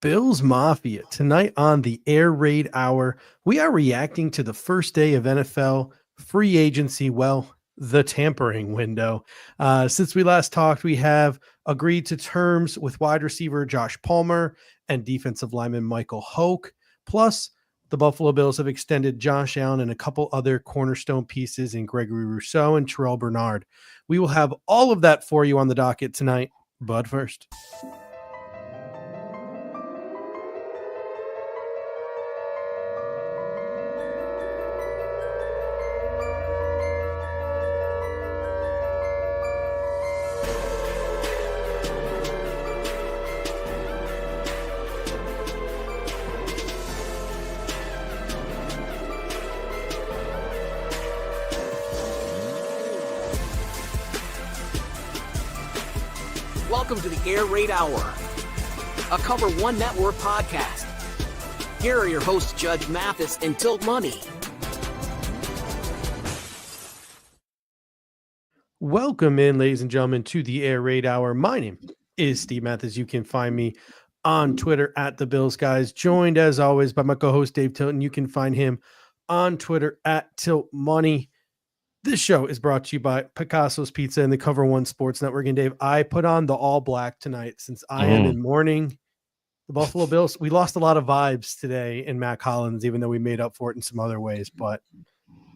Bills Mafia. Tonight on the Air Raid Hour, we are reacting to the first day of NFL free agency. Well, the tampering window. Since we last talked, we have agreed to terms with wide receiver Josh Palmer and defensive lineman Michael Hoecht. Plus, the Buffalo Bills have extended Josh Allen and a couple other cornerstone pieces in Gregory Rousseau and Terrel Bernard. We will have all of that for you on the docket tonight. But first, welcome to the Air Raid Hour, a Cover One Network podcast. Here are your hosts, Judge Mathis and Tilt Money. welcome in, ladies and gentlemen, to the Air Raid Hour. My name is Steve Mathis. You can find me on Twitter at The Bills Guys, joined as always by my co-host Dave Tilton. You can find him on Twitter at Tilt Money. This show is brought to you by Picasso's Pizza and the Cover One Sports Network. And Dave, I put on the all black tonight since I am in mourning the Buffalo Bills. We lost a lot of vibes today in Matt Collins, even though we made up for it in some other ways. But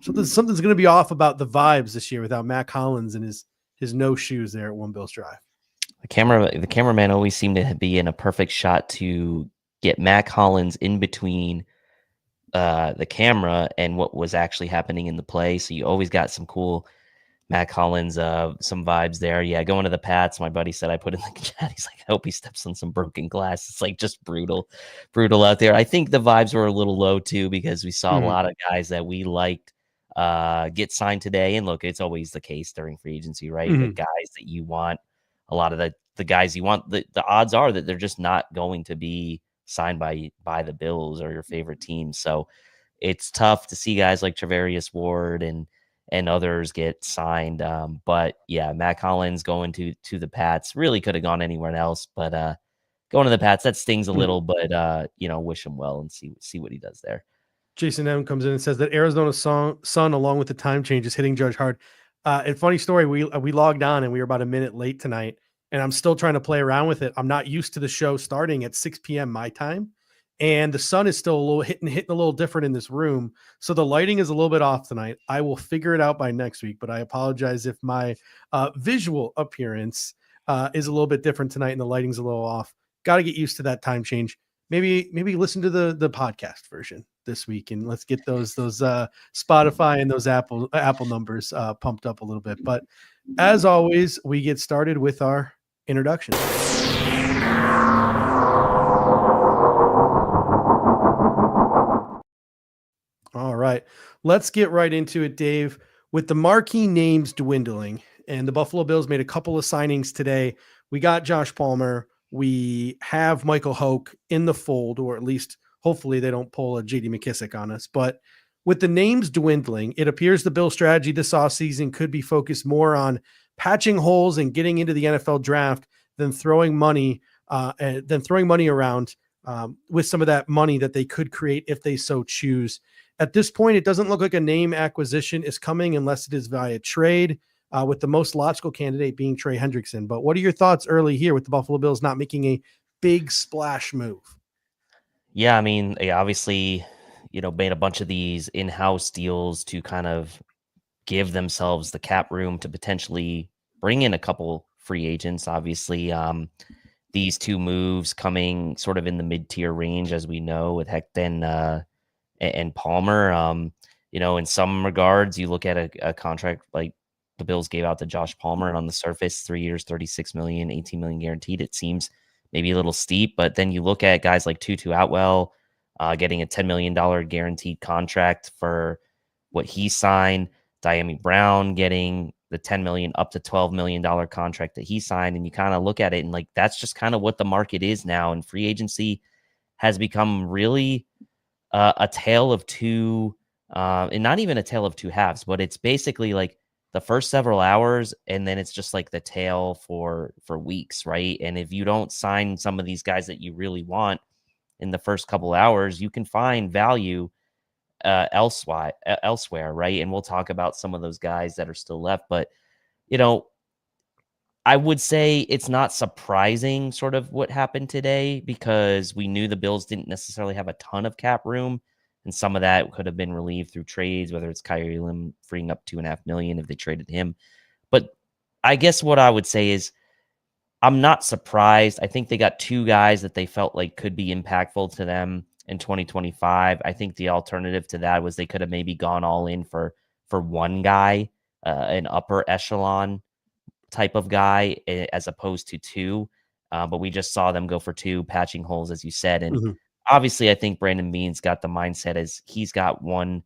something's going to be off about the vibes this year without Matt Collins and his no shoes there at One Bills Drive. The cameraman always seemed to be in a perfect shot to get Matt Collins in between the camera and what was actually happening in the play. So you always got some cool Matt Collins, some vibes there. Yeah, going to the Pats. My buddy said I put in the chat. He's like, I hope he steps on some broken glass. It's like just brutal out there. I think the vibes were a little low too because we saw a lot of guys that we liked get signed today. And look, it's always the case during free agency, right? The guys that you want, a lot of the guys you want, the odds are that they're just not going to be signed by the Bills or your favorite team. So it's tough to see guys like Travarius Ward and others get signed. But yeah, Matt Collins going to the Pats really could have gone anywhere else, but going to the Pats, that stings a little, but wish him well and see what he does there. Jason M comes in and says that Arizona Sun, along with the time change, is hitting Judge hard. And funny story, we logged on and we were about a minute late tonight, and I'm still trying to play around with it. I'm not used to the show starting at 6 p.m. my time, and the sun is still a little hitting a little different in this room. So the lighting is a little bit off tonight. I will figure it out by next week, but I apologize if my visual appearance is a little bit different tonight and the lighting's a little off. Got to get used to that time change. Maybe listen to the podcast version this week, and let's get those Spotify and those Apple numbers pumped up a little bit. But as always, we get started with our introduction. All right, let's get right into it, Dave. With the marquee names dwindling, and the Buffalo Bills made a couple of signings today. We got Josh Palmer. We have Michael Hoecht in the fold, or at least hopefully they don't pull a J.D. McKissick on us. But with the names dwindling, it appears the Bills' strategy this offseason could be focused more on patching holes and getting into the NFL draft than throwing money around with some of that money that they could create if they so choose. At this point, it doesn't look like a name acquisition is coming unless it is via trade, with the most logical candidate being Trey Hendrickson. But what are your thoughts early here with the Buffalo Bills not making a big splash move? Yeah, I mean, they obviously, made a bunch of these in-house deals to kind of give themselves the cap room to potentially bring in a couple free agents. Obviously, these two moves coming sort of in the mid-tier range, as we know, with Hoecht and Palmer. In some regards, you look at a contract like the Bills gave out to Josh Palmer, and on the surface, 3 years, $36 million, $18 million guaranteed. It seems maybe a little steep, but then you look at guys like Tutu Atwell getting a $10 million guaranteed contract for what he signed, Diami Brown getting the $10 million up to $12 million contract that he signed, and you kind of look at it and like that's just kind of what the market is now, and free agency has become really a tale of two, and not even a tale of two halves, but it's basically like the first several hours, and then it's just like the tail for weeks, right? And if you don't sign some of these guys that you really want, in the first couple hours, you can find value elsewhere, right? And we'll talk about some of those guys that are still left. But, you know, I would say it's not surprising sort of what happened today because we knew the Bills didn't necessarily have a ton of cap room. And some of that could have been relieved through trades, whether it's Kyrie Lim freeing up $2.5 million if they traded him. But I guess what I would say is I'm not surprised. I think they got two guys that they felt like could be impactful to them in 2025. I think the alternative to that was they could have maybe gone all in for one guy, an upper echelon type of guy, as opposed to two. But we just saw them go for two, patching holes, as you said. And obviously, I think Brandon Beane's got the mindset as he's got one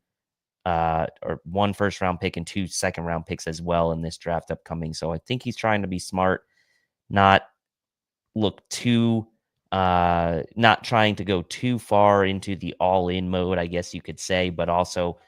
first round pick and 2 second round picks as well in this draft upcoming. So I think he's trying to be smart, not trying to go too far into the all-in mode, I guess you could say, but also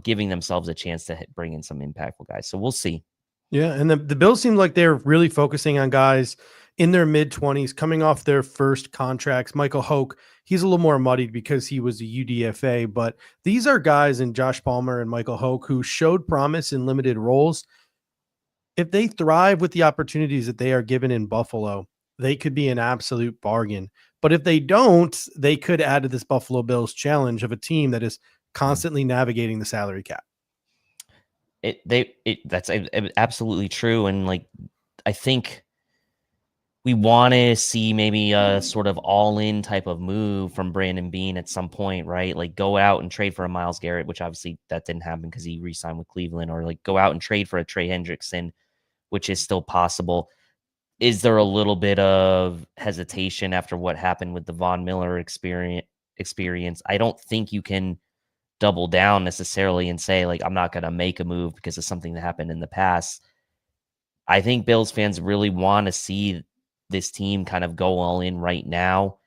giving themselves a chance to bring in some impactful guys. So we'll see. Yeah, and the Bills seem like they're really focusing on guys in their mid-20s coming off their first contracts. Michael Hoecht, he's a little more muddied because he was a UDFA, but these are guys in Josh Palmer and Michael Hoecht who showed promise in limited roles. If they thrive with the opportunities that they are given in Buffalo, they could be an absolute bargain. But if they don't, they could add to this Buffalo Bills challenge of a team that is constantly navigating the salary cap. That's absolutely true. And like, I think we want to see maybe a sort of all-in type of move from Brandon Beane at some point, right? Like go out and trade for a Myles Garrett, which obviously that didn't happen because he re-signed with Cleveland, or like go out and trade for a Trey Hendrickson, which is still possible. Is there a little bit of hesitation after what happened with the Von Miller experience? I don't think you can double down necessarily and say, like, I'm not going to make a move because of something that happened in the past. I think Bills fans really want to see this team kind of go all in right now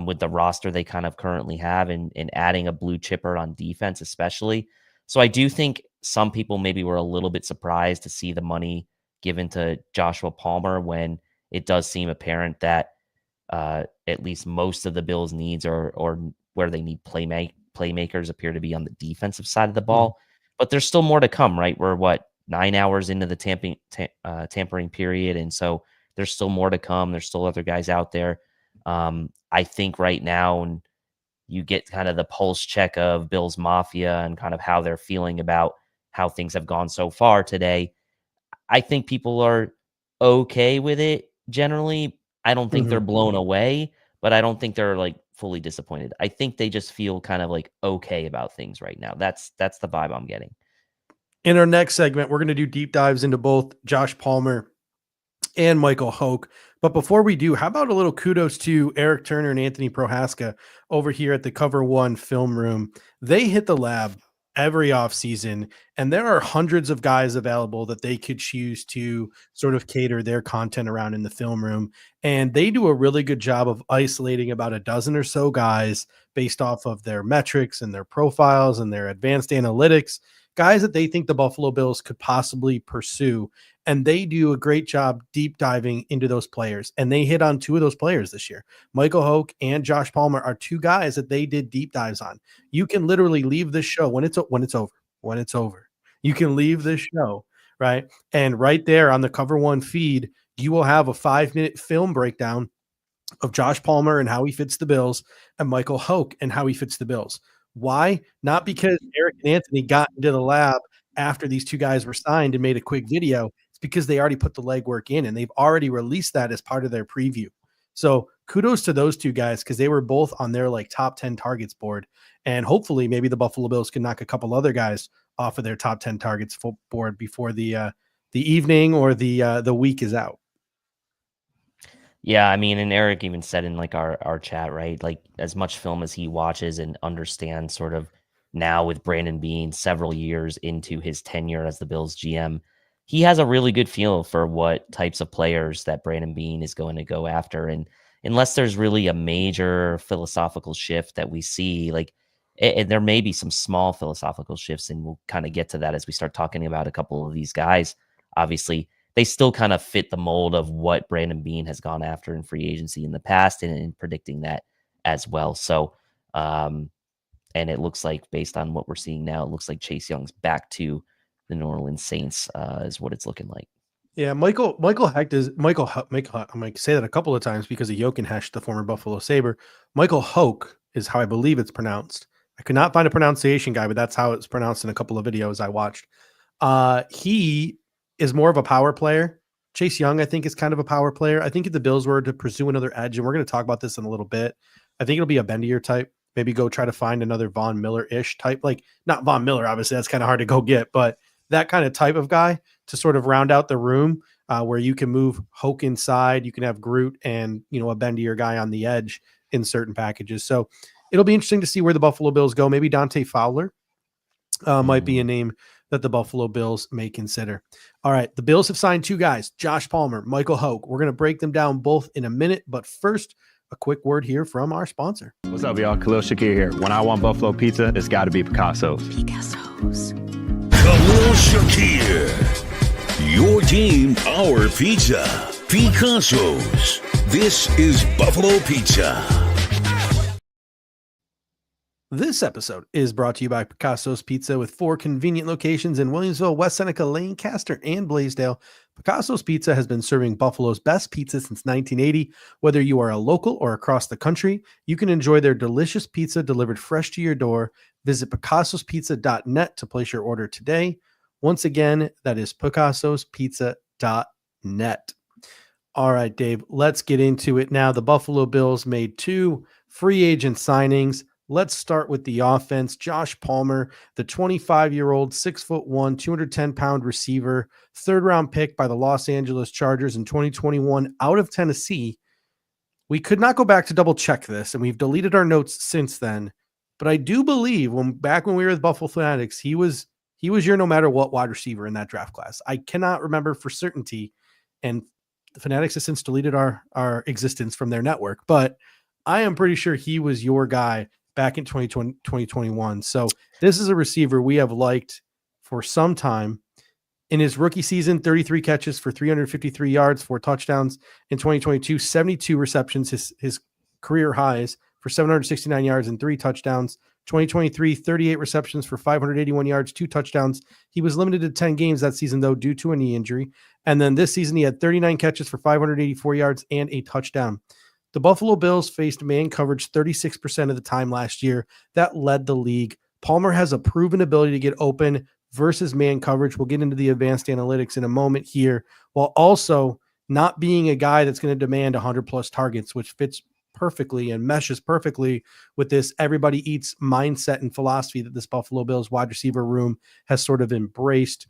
with the roster they kind of currently have and adding a blue chipper on defense, especially. So I do think some people maybe were a little bit surprised to see the money given to Joshua Palmer when it does seem apparent that at least most of the Bills' needs or where they need playmakers appear to be on the defensive side of the ball. But there's still more to come, right? We're 9 hours into the tampering period, and so there's still more to come. There's still other guys out there. I think right now, and you get kind of the pulse check of Bills Mafia and kind of how they're feeling about how things have gone so far today. I think people are okay with it generally. I don't think they're blown away, but I don't think they're like fully disappointed. I think they just feel kind of like okay about things right now. That's the vibe I'm getting. In our next segment, we're going to do deep dives into both Josh Palmer and Michael Hoecht. But before we do, how about a little kudos to Eric Turner and Anthony Prohaska over here at the Cover One Film Room. They hit the lab every offseason, and there are hundreds of guys available that they could choose to sort of cater their content around in the film room. And they do a really good job of isolating about a dozen or so guys based off of their metrics and their profiles and their advanced analytics, guys that they think the Buffalo Bills could possibly pursue. And they do a great job deep diving into those players. And they hit on 2 of those players this year. Michael Hoecht and Josh Palmer are 2 guys that they did deep dives on. You can literally leave this show when it's over. You can leave this show, right? And right there on the Cover One feed, you will have a 5-minute film breakdown of Josh Palmer and how he fits the Bills, and Michael Hoecht and how he fits the Bills. Why? Not because Eric and Anthony got into the lab after these 2 guys were signed and made a quick video. It's because they already put the legwork in and they've already released that as part of their preview. So kudos to those 2 guys because they were both on their like top 10 targets board. And hopefully maybe the Buffalo Bills can knock a couple other guys off of their top 10 targets board before the evening or the week is out. Yeah, I mean, and Eric even said in like our chat, right? Like as much film as he watches and understands sort of now with Brandon Beane several years into his tenure as the Bills GM, he has a really good feel for what types of players that Brandon Beane is going to go after. And unless there's really a major philosophical shift that we see, like and there may be some small philosophical shifts, and we'll kind of get to that as we start talking about a couple of these guys. Obviously, they still kind of fit the mold of what Brandon Beane has gone after in free agency in the past and in predicting that as well. So, and it looks like, based on what we're seeing now, it looks like Chase Young's back to the New Orleans Saints, is what it's looking like. Yeah, Michael Hoecht is Michael. I'm going to say that a couple of times because of Jochen Hecht, the former Buffalo Sabre. Michael Hoecht is how I believe it's pronounced. I could not find a pronunciation guy, but that's how it's pronounced in a couple of videos I watched. He is more of a power player. Chase Young, I think, is kind of a power player. I think if the Bills were to pursue another edge, and we're going to talk about this in a little bit, I think it'll be a bendier type. Maybe go try to find another Von Miller-ish type, like not Von Miller, obviously that's kind of hard to go get, but that kind of type of guy to sort of round out the room, where you can move Hoke inside, you can have Groot and, a bendier guy on the edge in certain packages. So it'll be interesting to see where the Buffalo Bills go. Maybe Dante Fowler might be a name that the Buffalo Bills may consider. All right, the Bills have signed two guys, Josh Palmer, Michael Hoke. We're going to break them down both in a minute, but first, a quick word here from our sponsor. What's up, y'all? Khalil Shakir here. When I want Buffalo pizza, it's got to be Picasso's. Khalil Shakir. Your team, our pizza. Picasso's. This is Buffalo Pizza. This episode is brought to you by Picasso's Pizza, with 4 convenient locations in Williamsville, West Seneca, Lancaster, and Blaisdell. Picasso's Pizza has been serving Buffalo's best pizza since 1980. Whether you are a local or across the country, you can enjoy their delicious pizza delivered fresh to your door. Visit picassospizza.net to place your order today. Once again, that is picassospizza.net. All right, Dave, let's get into it now. The Buffalo Bills made 2 free agent signings. Let's start with the offense. Josh Palmer, the 25-year-old, 6'1", 210-pound receiver, third-round pick by the Los Angeles Chargers in 2021 out of Tennessee. We could not go back to double-check this, and we've deleted our notes since then. But I do believe back when we were with Buffalo Fanatics, he was your no matter what wide receiver in that draft class. I cannot remember for certainty, and the Fanatics have since deleted our existence from their network. But I am pretty sure he was your guy back in 2021. So this is a receiver we have liked for some time. In his rookie season, 33 catches for 353 yards, 4 touchdowns. In 2022, 72 receptions, his career highs, for 769 yards and 3 touchdowns. 2023, 38 receptions for 581 yards, 2 touchdowns. He was limited to 10 games that season, though, due to a knee injury. And then this season, he had 39 catches for 584 yards and a touchdown. The Buffalo Bills faced man coverage 36% of the time last year. That led the league. Palmer has a proven ability to get open versus man coverage. We'll get into the advanced analytics in a moment here, while also not being a guy that's going to demand 100-plus targets, which fits perfectly and meshes perfectly with this everybody eats mindset and philosophy that this Buffalo Bills wide receiver room has sort of embraced.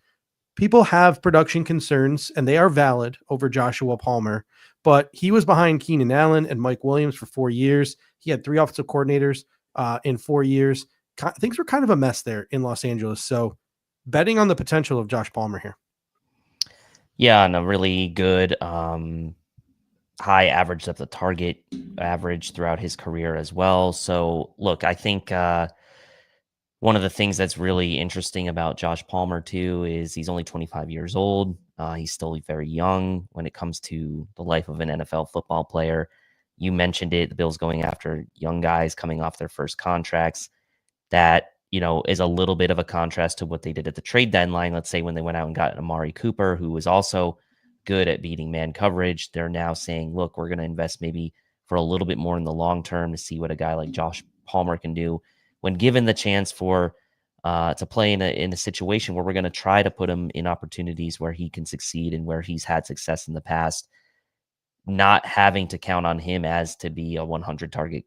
People have production concerns, and they are valid, over Joshua Palmer, but he was behind Keenan Allen and Mike Williams for 4 years. He had 3 offensive coordinators in 4 years. Things were kind of a mess there in Los Angeles. So betting on the potential of Josh Palmer here. Yeah, and a really good high average depth of target average throughout his career as well. So look, I think one of the things that's really interesting about Josh Palmer too is he's only 25 years old. He's still very young when it comes to the life of an NFL football player. You mentioned it, the Bills going after young guys coming off their first contracts. That, is a little bit of a contrast to what they did at the trade deadline. Let's say when they went out and got Amari Cooper, who was also good at beating man coverage. They're now saying, look, we're going to invest maybe for a little bit more in the long term to see what a guy like Josh Palmer can do when given the chance to play in a situation where we're going to try to put him in opportunities where he can succeed and where he's had success in the past, not having to count on him as to be a 100 target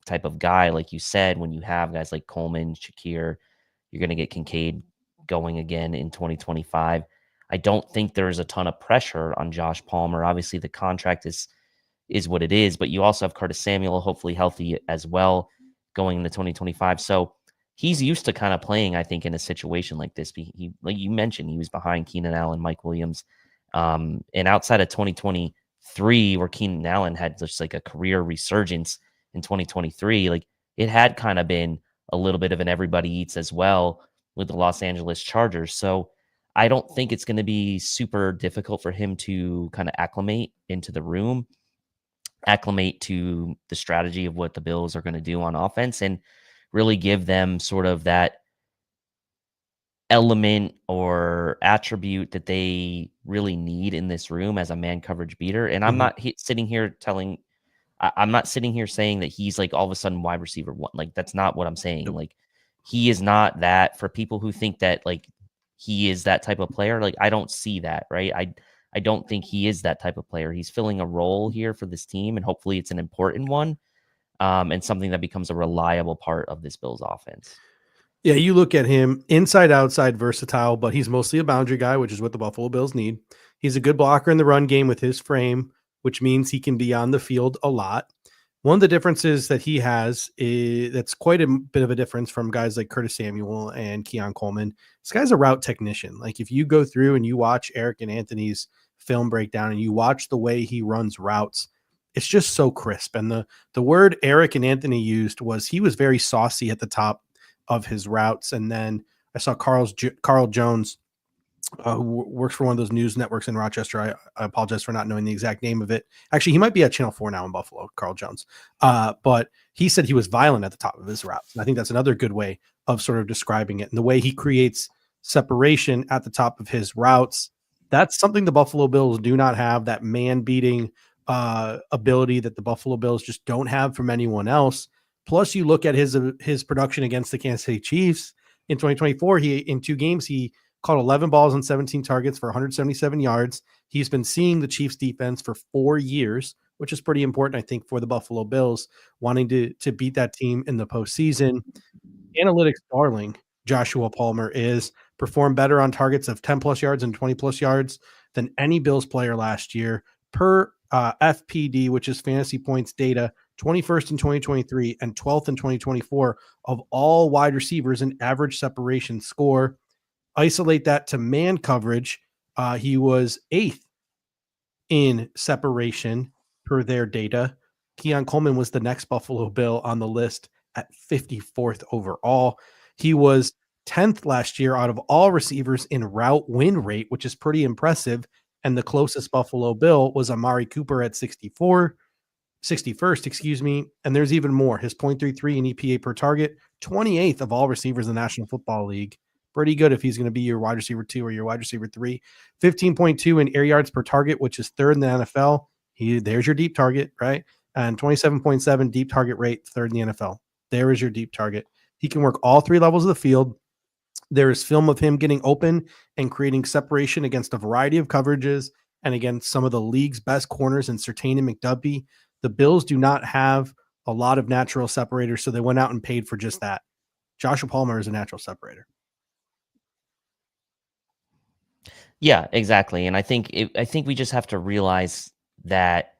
type of guy. Like you said, when you have guys like Coleman, Shakir, you're going to get Kincaid going again in 2025. I don't think there's a ton of pressure on Josh Palmer. Obviously, the contract is what it is, but you also have Curtis Samuel, hopefully healthy as well, going into 2025. So he's used to kind of playing, I think, in a situation like this. He like you mentioned, he was behind Keenan Allen, Mike Williams. And outside of 2023, where Keenan Allen had just like a career resurgence in 2023, like it had kind of been a little bit of an everybody eats as well with the Los Angeles Chargers. So I don't think it's going to be super difficult for him to kind of acclimate into the room. acclimate to the strategy of what the Bills are going to do on offense and really give them sort of that element or attribute that they really need in this room as a man coverage beater. And I'm not sitting here I'm not sitting here saying that he's like all of a sudden wide receiver one. Like, that's not what I'm saying. Nope. Like, he is not that. For people who think that like he is that type of player, like, I don't see that, right? I don't think he is that type of player. He's filling a role here for this team, and hopefully it's an important one, and something that becomes a reliable part of this Bills offense. Yeah, you look at him, inside, outside, versatile, but he's mostly a boundary guy, which is what the Buffalo Bills need. He's a good blocker in the run game with his frame, which means he can be on the field a lot. One of the differences that he has is that's quite a bit of a difference from guys like Curtis Samuel and Keon Coleman. This guy's a route technician. Like, if you go through and you watch Eric and Anthony's film breakdown and you watch the way he runs routes, it's just so crisp. And the word Eric and Anthony used was he was very saucy at the top of his routes. And then I saw Carl Jones, who works for one of those news networks in Rochester. I apologize for not knowing the exact name of it. Actually, he might be at Channel 4 now in Buffalo, Carl Jones. But he said he was violent at the top of his routes. And I think that's another good way of sort of describing it. And the way he creates separation at the top of his routes, that's something the Buffalo Bills do not have, that man-beating ability that the Buffalo Bills just don't have from anyone else. Plus, you look at his production against the Kansas City Chiefs in 2024. In 2 games, he caught 11 balls on 17 targets for 177 yards. He's been seeing the Chiefs defense for 4 years, which is pretty important, I think, for the Buffalo Bills wanting to beat that team in the postseason. Analytics darling Joshua Palmer is performed better on targets of 10 plus yards and 20 plus yards than any Bills player last year per FPD, which is fantasy points data, 21st in 2023 and 12th in 2024 of all wide receivers in average separation score. Isolate that to man coverage. He was 8th in separation per their data. Keon Coleman was the next Buffalo Bill on the list at 54th overall. He was 10th last year out of all receivers in route win rate, which is pretty impressive. And the closest Buffalo Bill was Amari Cooper at 61st, excuse me. And there's even more. His 0.33 in EPA per target, 28th of all receivers in the National Football League. Pretty good if he's going to be your wide receiver 2 or your wide receiver 3. 15.2 in air yards per target, which is 3rd in the NFL. There's your deep target, right? And 27.7 deep target rate, 3rd in the NFL. There is your deep target. He can work all 3 levels of the field. There is film of him getting open and creating separation against a variety of coverages and against some of the league's best corners in Surtain and McDuffie. The Bills do not have a lot of natural separators, so they went out and paid for just that. Joshua Palmer is a natural separator. Yeah, exactly. And I think we just have to realize that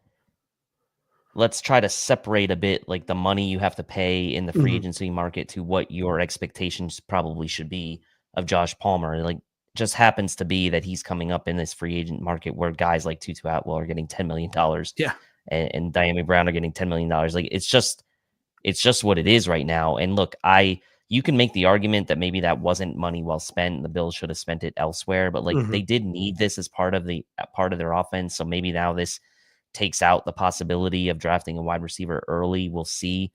let's try to separate a bit, like, the money you have to pay in the free agency market to what your expectations probably should be of Josh Palmer. Like, just happens to be that he's coming up in this free agent market where guys like Tutu Atwell are getting $10 million. Yeah. And Diami Brown are getting $10 million. Like, it's just what it is right now. And look, you can make the argument that maybe that wasn't money well spent. The Bills should have spent it elsewhere, but like they did need this as part of their offense. So maybe now this takes out the possibility of drafting a wide receiver early. We'll see.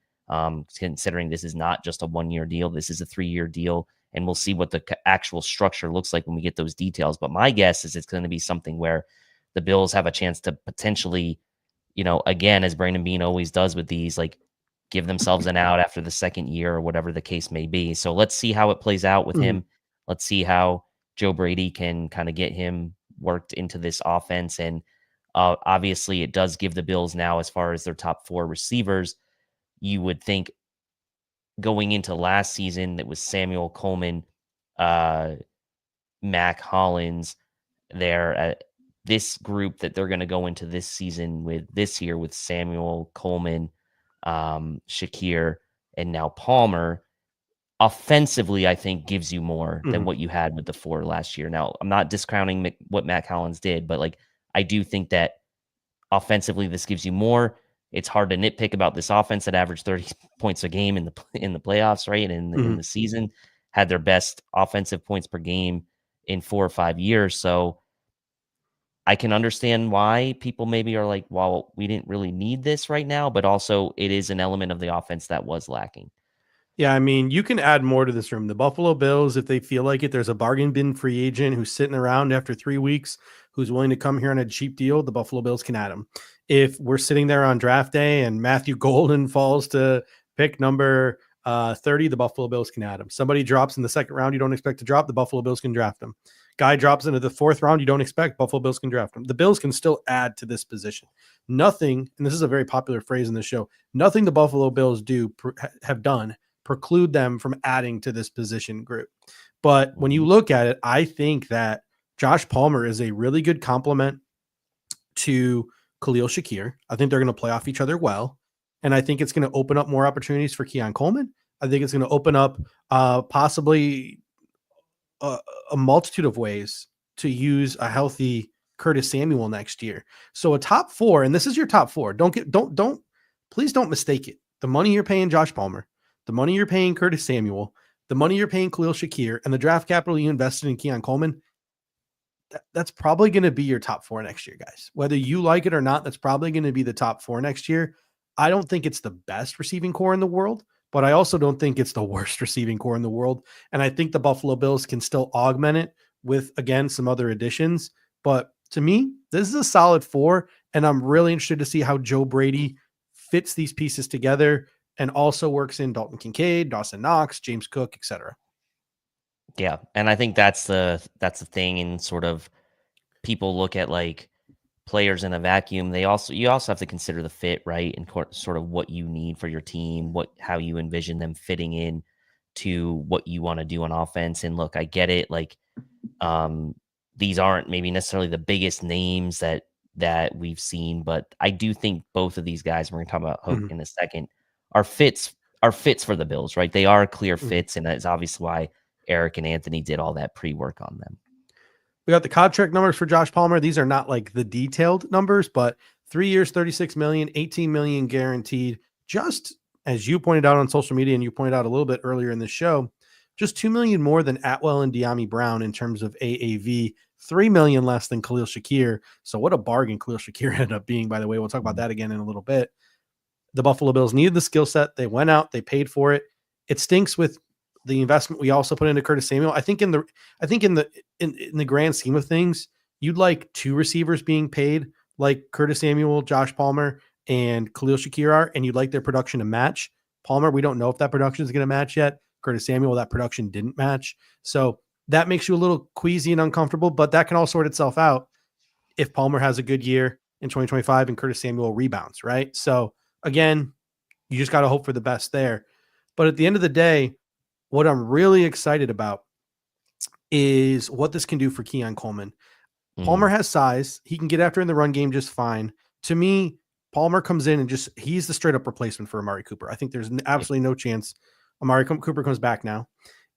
Considering this is not just a 1-year deal, this is a 3-year deal, and we'll see what the actual structure looks like when we get those details. But my guess is it's going to be something where the Bills have a chance to potentially, again, as Brandon Beane always does with these, like, give themselves an out after the 2nd year or whatever the case may be. So let's see how it plays out with him. Let's see how Joe Brady can kind of get him worked into this offense. And obviously it does give the Bills now, as far as their top 4 receivers, you would think going into last season, that was Samuel Coleman, Mac Hollins there. This group that they're going to go into this year with Samuel Coleman, Shakir, and now Palmer, offensively, I think gives you more than what you had with the 4 last year. Now, I'm not discounting what Mac Hollins did, but like, I do think that offensively this gives you more. It's hard to nitpick about this offense that averaged 30 points a game in the playoffs, right? And in the season, had their best offensive points per game in 4 or 5 years. So I can understand why people maybe are like, well, we didn't really need this right now, but also it is an element of the offense that was lacking. Yeah, I mean, you can add more to this room. The Buffalo Bills, if they feel like it, there's a bargain bin free agent who's sitting around after 3 weeks who's willing to come here on a cheap deal. The Buffalo Bills can add him. If we're sitting there on draft day and Matthew Golden falls to pick number 30, the Buffalo Bills can add him. Somebody drops in the second round you don't expect to drop, the Buffalo Bills can draft him. Guy drops into the fourth round you don't expect, Buffalo Bills can draft him. The Bills can still add to this position. Nothing, and this is a very popular phrase in the show, nothing the Buffalo Bills have done preclude them from adding to this position group. But when you look at it, I think that Josh Palmer is a really good complement to Khalil Shakir. I think they're going to play off each other well. And I think it's going to open up more opportunities for Keon Coleman. I think it's going to open up possibly a multitude of ways to use a healthy Curtis Samuel next year. So a top 4, and this is your top 4. Please don't mistake it. The money you're paying Josh Palmer, the money you're paying Curtis Samuel, the money you're paying Khalil Shakir, and the draft capital you invested in Keon Coleman, that's probably going to be your top 4 next year, guys. Whether you like it or not, that's probably going to be the top 4 next year. I don't think it's the best receiving core in the world, but I also don't think it's the worst receiving core in the world. And I think the Buffalo Bills can still augment it with, again, some other additions. But to me, this is a solid 4, and I'm really interested to see how Joe Brady fits these pieces together and also works in Dalton Kincaid, Dawson Knox, James Cook, etc. Yeah, and I think that's the thing. And sort of people look at like players in a vacuum. You also have to consider the fit, right, and sort of what you need for your team, how you envision them fitting in to what you want to do on offense. And look, I get it. Like, these aren't maybe necessarily the biggest names that we've seen, but I do think both of these guys, we're going to talk about Hoecht in a second, are fits for the Bills, right? They are clear fits, and that's obviously why Eric and Anthony did all that pre-work on them. We got the contract numbers for Josh Palmer. These are not like the detailed numbers, but 3 years, $36 million, $18 million guaranteed. Just as you pointed out on social media, and you pointed out a little bit earlier in the show, just $2 million more than Atwell and De'Ami Brown in terms of AAV, $3 million less than Khalil Shakir. So what a bargain Khalil Shakir ended up being, by the way. We'll talk about that again in a little bit. The Buffalo Bills needed the skill set. They went out, they paid for it. It stinks with the investment we also put into Curtis Samuel. I think in the grand scheme of things, you'd like 2 receivers being paid like Curtis Samuel, Josh Palmer, and Khalil Shakir are, and you'd like their production to match. Palmer, we don't know if that production is going to match yet. Curtis Samuel, that production didn't match. So that makes you a little queasy and uncomfortable, but that can all sort itself out if Palmer has a good year in 2025 and Curtis Samuel rebounds, right? So again, you just got to hope for the best there. But at the end of the day, what I'm really excited about is what this can do for Keon Coleman. Palmer has size. He can get after in the run game just fine. To me, Palmer comes in and he's the straight up replacement for Amari Cooper. I think there's absolutely no chance Amari Cooper comes back now.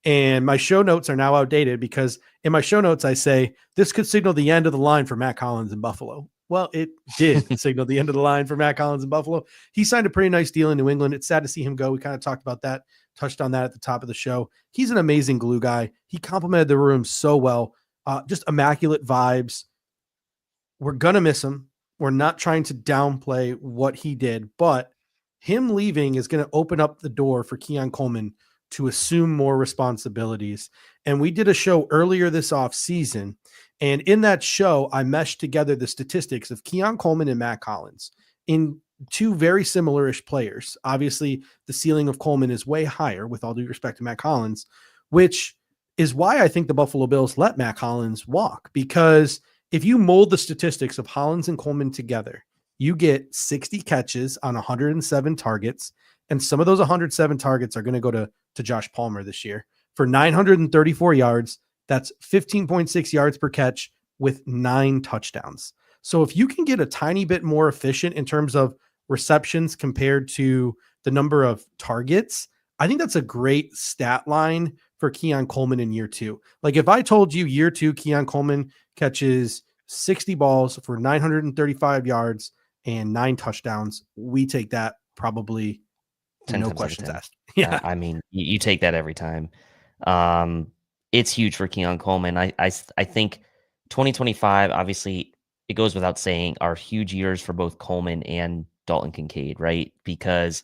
And my show notes are now outdated because in my show notes, I say this could signal the end of the line for Matt Collins in Buffalo. Well, it did signal the end of the line for Matt Collins in Buffalo. He signed a pretty nice deal in New England. It's sad to see him go. We kind of talked about that, touched on that at the top of the show. He's an amazing glue guy. He complimented the room so well. Just immaculate vibes. We're going to miss him. We're not trying to downplay what he did, but him leaving is going to open up the door for Keon Coleman to assume more responsibilities. And we did a show earlier this off season. And in that show, I meshed together the statistics of Keon Coleman and Matt Collins in 2 very similar-ish players. Obviously, the ceiling of Coleman is way higher, with all due respect to Matt Collins, which is why I think the Buffalo Bills let Matt Collins walk. Because if you mold the statistics of Hollins and Coleman together, you get 60 catches on 107 targets. And some of those 107 targets are going to go to Josh Palmer this year for 934 yards. That's 15.6 yards per catch with 9 touchdowns. So if you can get a tiny bit more efficient in terms of receptions compared to the number of targets, I think that's a great stat line for Keon Coleman in year 2. Like if I told you year 2, Keon Coleman catches 60 balls for 935 yards and 9 touchdowns, we take that probably 10 no times questions out of 10. asked. Yeah. I mean, you take that every time. It's huge for Keon Coleman. I think 2025, obviously, it goes without saying, are huge years for both Coleman and Dalton Kincaid, right? Because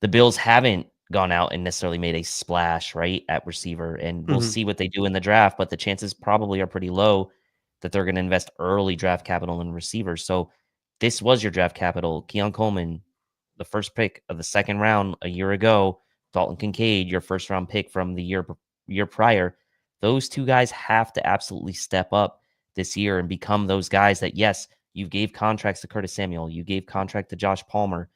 the Bills haven't gone out and necessarily made a splash, right, at receiver. And we'll see what they do in the draft, but the chances probably are pretty low that they're going to invest early draft capital in receivers. So this was your draft capital. Keon Coleman, the first pick of the second round a year ago. Dalton Kincaid, your first round pick from the year prior. Those two guys have to absolutely step up this year and become those guys that, yes, you gave contracts to Curtis Samuel, you gave contract to Josh Palmer.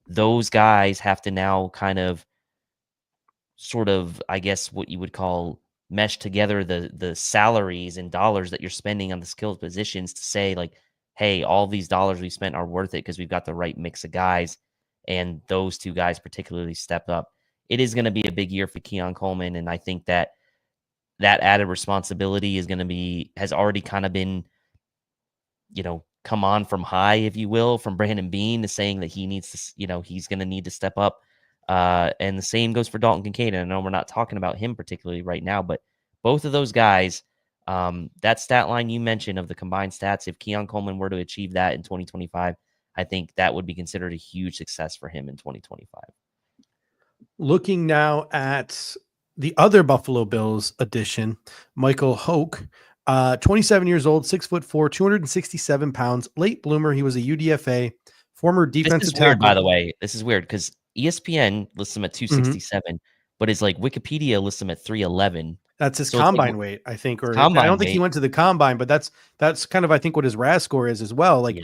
Those guys have to now kind of sort of, I guess, what you would call mesh together the salaries and dollars that you're spending on the skilled positions to say, like, hey, all these dollars we spent are worth it because we've got the right mix of guys. And those two guys particularly stepped up. It is going to be a big year for Keon Coleman. And I think that added responsibility has already kind of been, come on from high, if you will, from Brandon Beane to saying that he needs to, he's going to need to step up. And the same goes for Dalton Kincaid. And I know we're not talking about him particularly right now, but both of those guys, that stat line you mentioned of the combined stats, if Keon Coleman were to achieve that in 2025, I think that would be considered a huge success for him in 2025. Looking now at the other Buffalo Bills addition, Michael Hoecht, 27 years old, 6'4", 267 pounds, late bloomer. He was a UDFA, former defensive This is tackle. weird, by the way. This is weird because ESPN lists him at 267, but it's like Wikipedia lists him at 311. That's his combine weight, I think. Or I don't think he went to the combine, but that's kind of, I think, what his RAS score is as well. Like,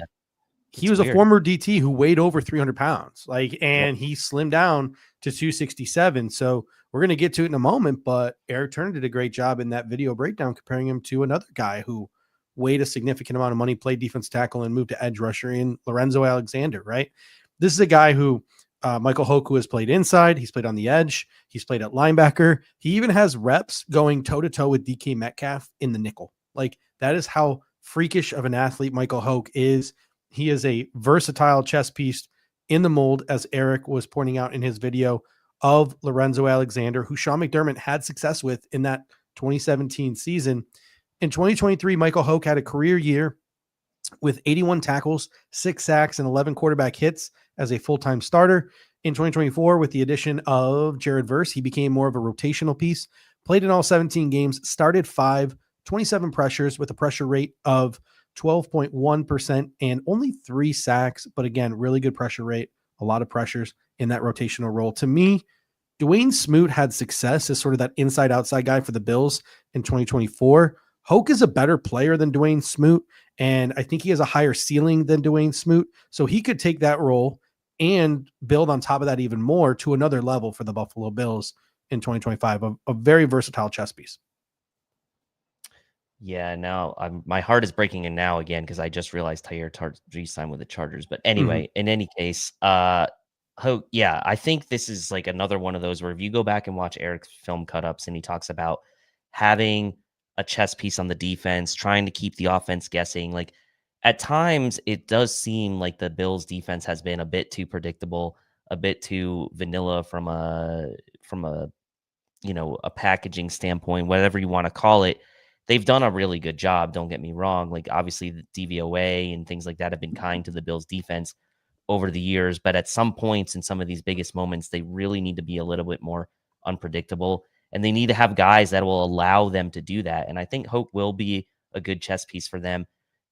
he was a former DT who weighed over 300 pounds, and he slimmed down to 267. So we're going to get to it in a moment, but Eric Turner did a great job in that video breakdown, comparing him to another guy who weighed a significant amount of money, played defense tackle, and moved to edge rusher in Lorenzo Alexander, right? This is a guy who, Michael Hoecht, who has played inside. He's played on the edge. He's played at linebacker. He even has reps going toe-to-toe with DK Metcalf in the nickel. Like, that is how freakish of an athlete Michael Hoecht is. He is a versatile chess piece in the mold, as Eric was pointing out in his video, of Lorenzo Alexander, who Sean McDermott had success with in that 2017 season. In 2023, Michael Hoecht had a career year with 81 tackles, 6 sacks, and 11 quarterback hits as a full-time starter. In 2024, with the addition of Jared Verse, he became more of a rotational piece, played in all 17 games, started 5, 27 pressures with a pressure rate of 12.1% and only 3 sacks. But again, really good pressure rate, a lot of pressures in that rotational role. To me, Dwayne Smoot had success as sort of that inside-outside guy for the Bills in 2024. Hoecht is a better player than Dwayne Smoot, and I think he has a higher ceiling than Dwayne Smoot. So he could take that role and build on top of that even more to another level for the Buffalo Bills in 2025. A very versatile chess piece. Yeah, now my heart is breaking in now again because I just realized Tyler Tarji signed with the Chargers. But anyway, in any case, I think this is like another one of those where if you go back and watch Eric's film cut-ups and he talks about having a chess piece on the defense, trying to keep the offense guessing, like at times it does seem like the Bills defense has been a bit too predictable, a bit too vanilla from a packaging standpoint, whatever you want to call it. They've done a really good job. Don't get me wrong. Like obviously the DVOA and things like that have been kind to the Bills defense over the years, but at some points in some of these biggest moments, they really need to be a little bit more unpredictable, and they need to have guys that will allow them to do that. And I think Hoecht will be a good chess piece for them.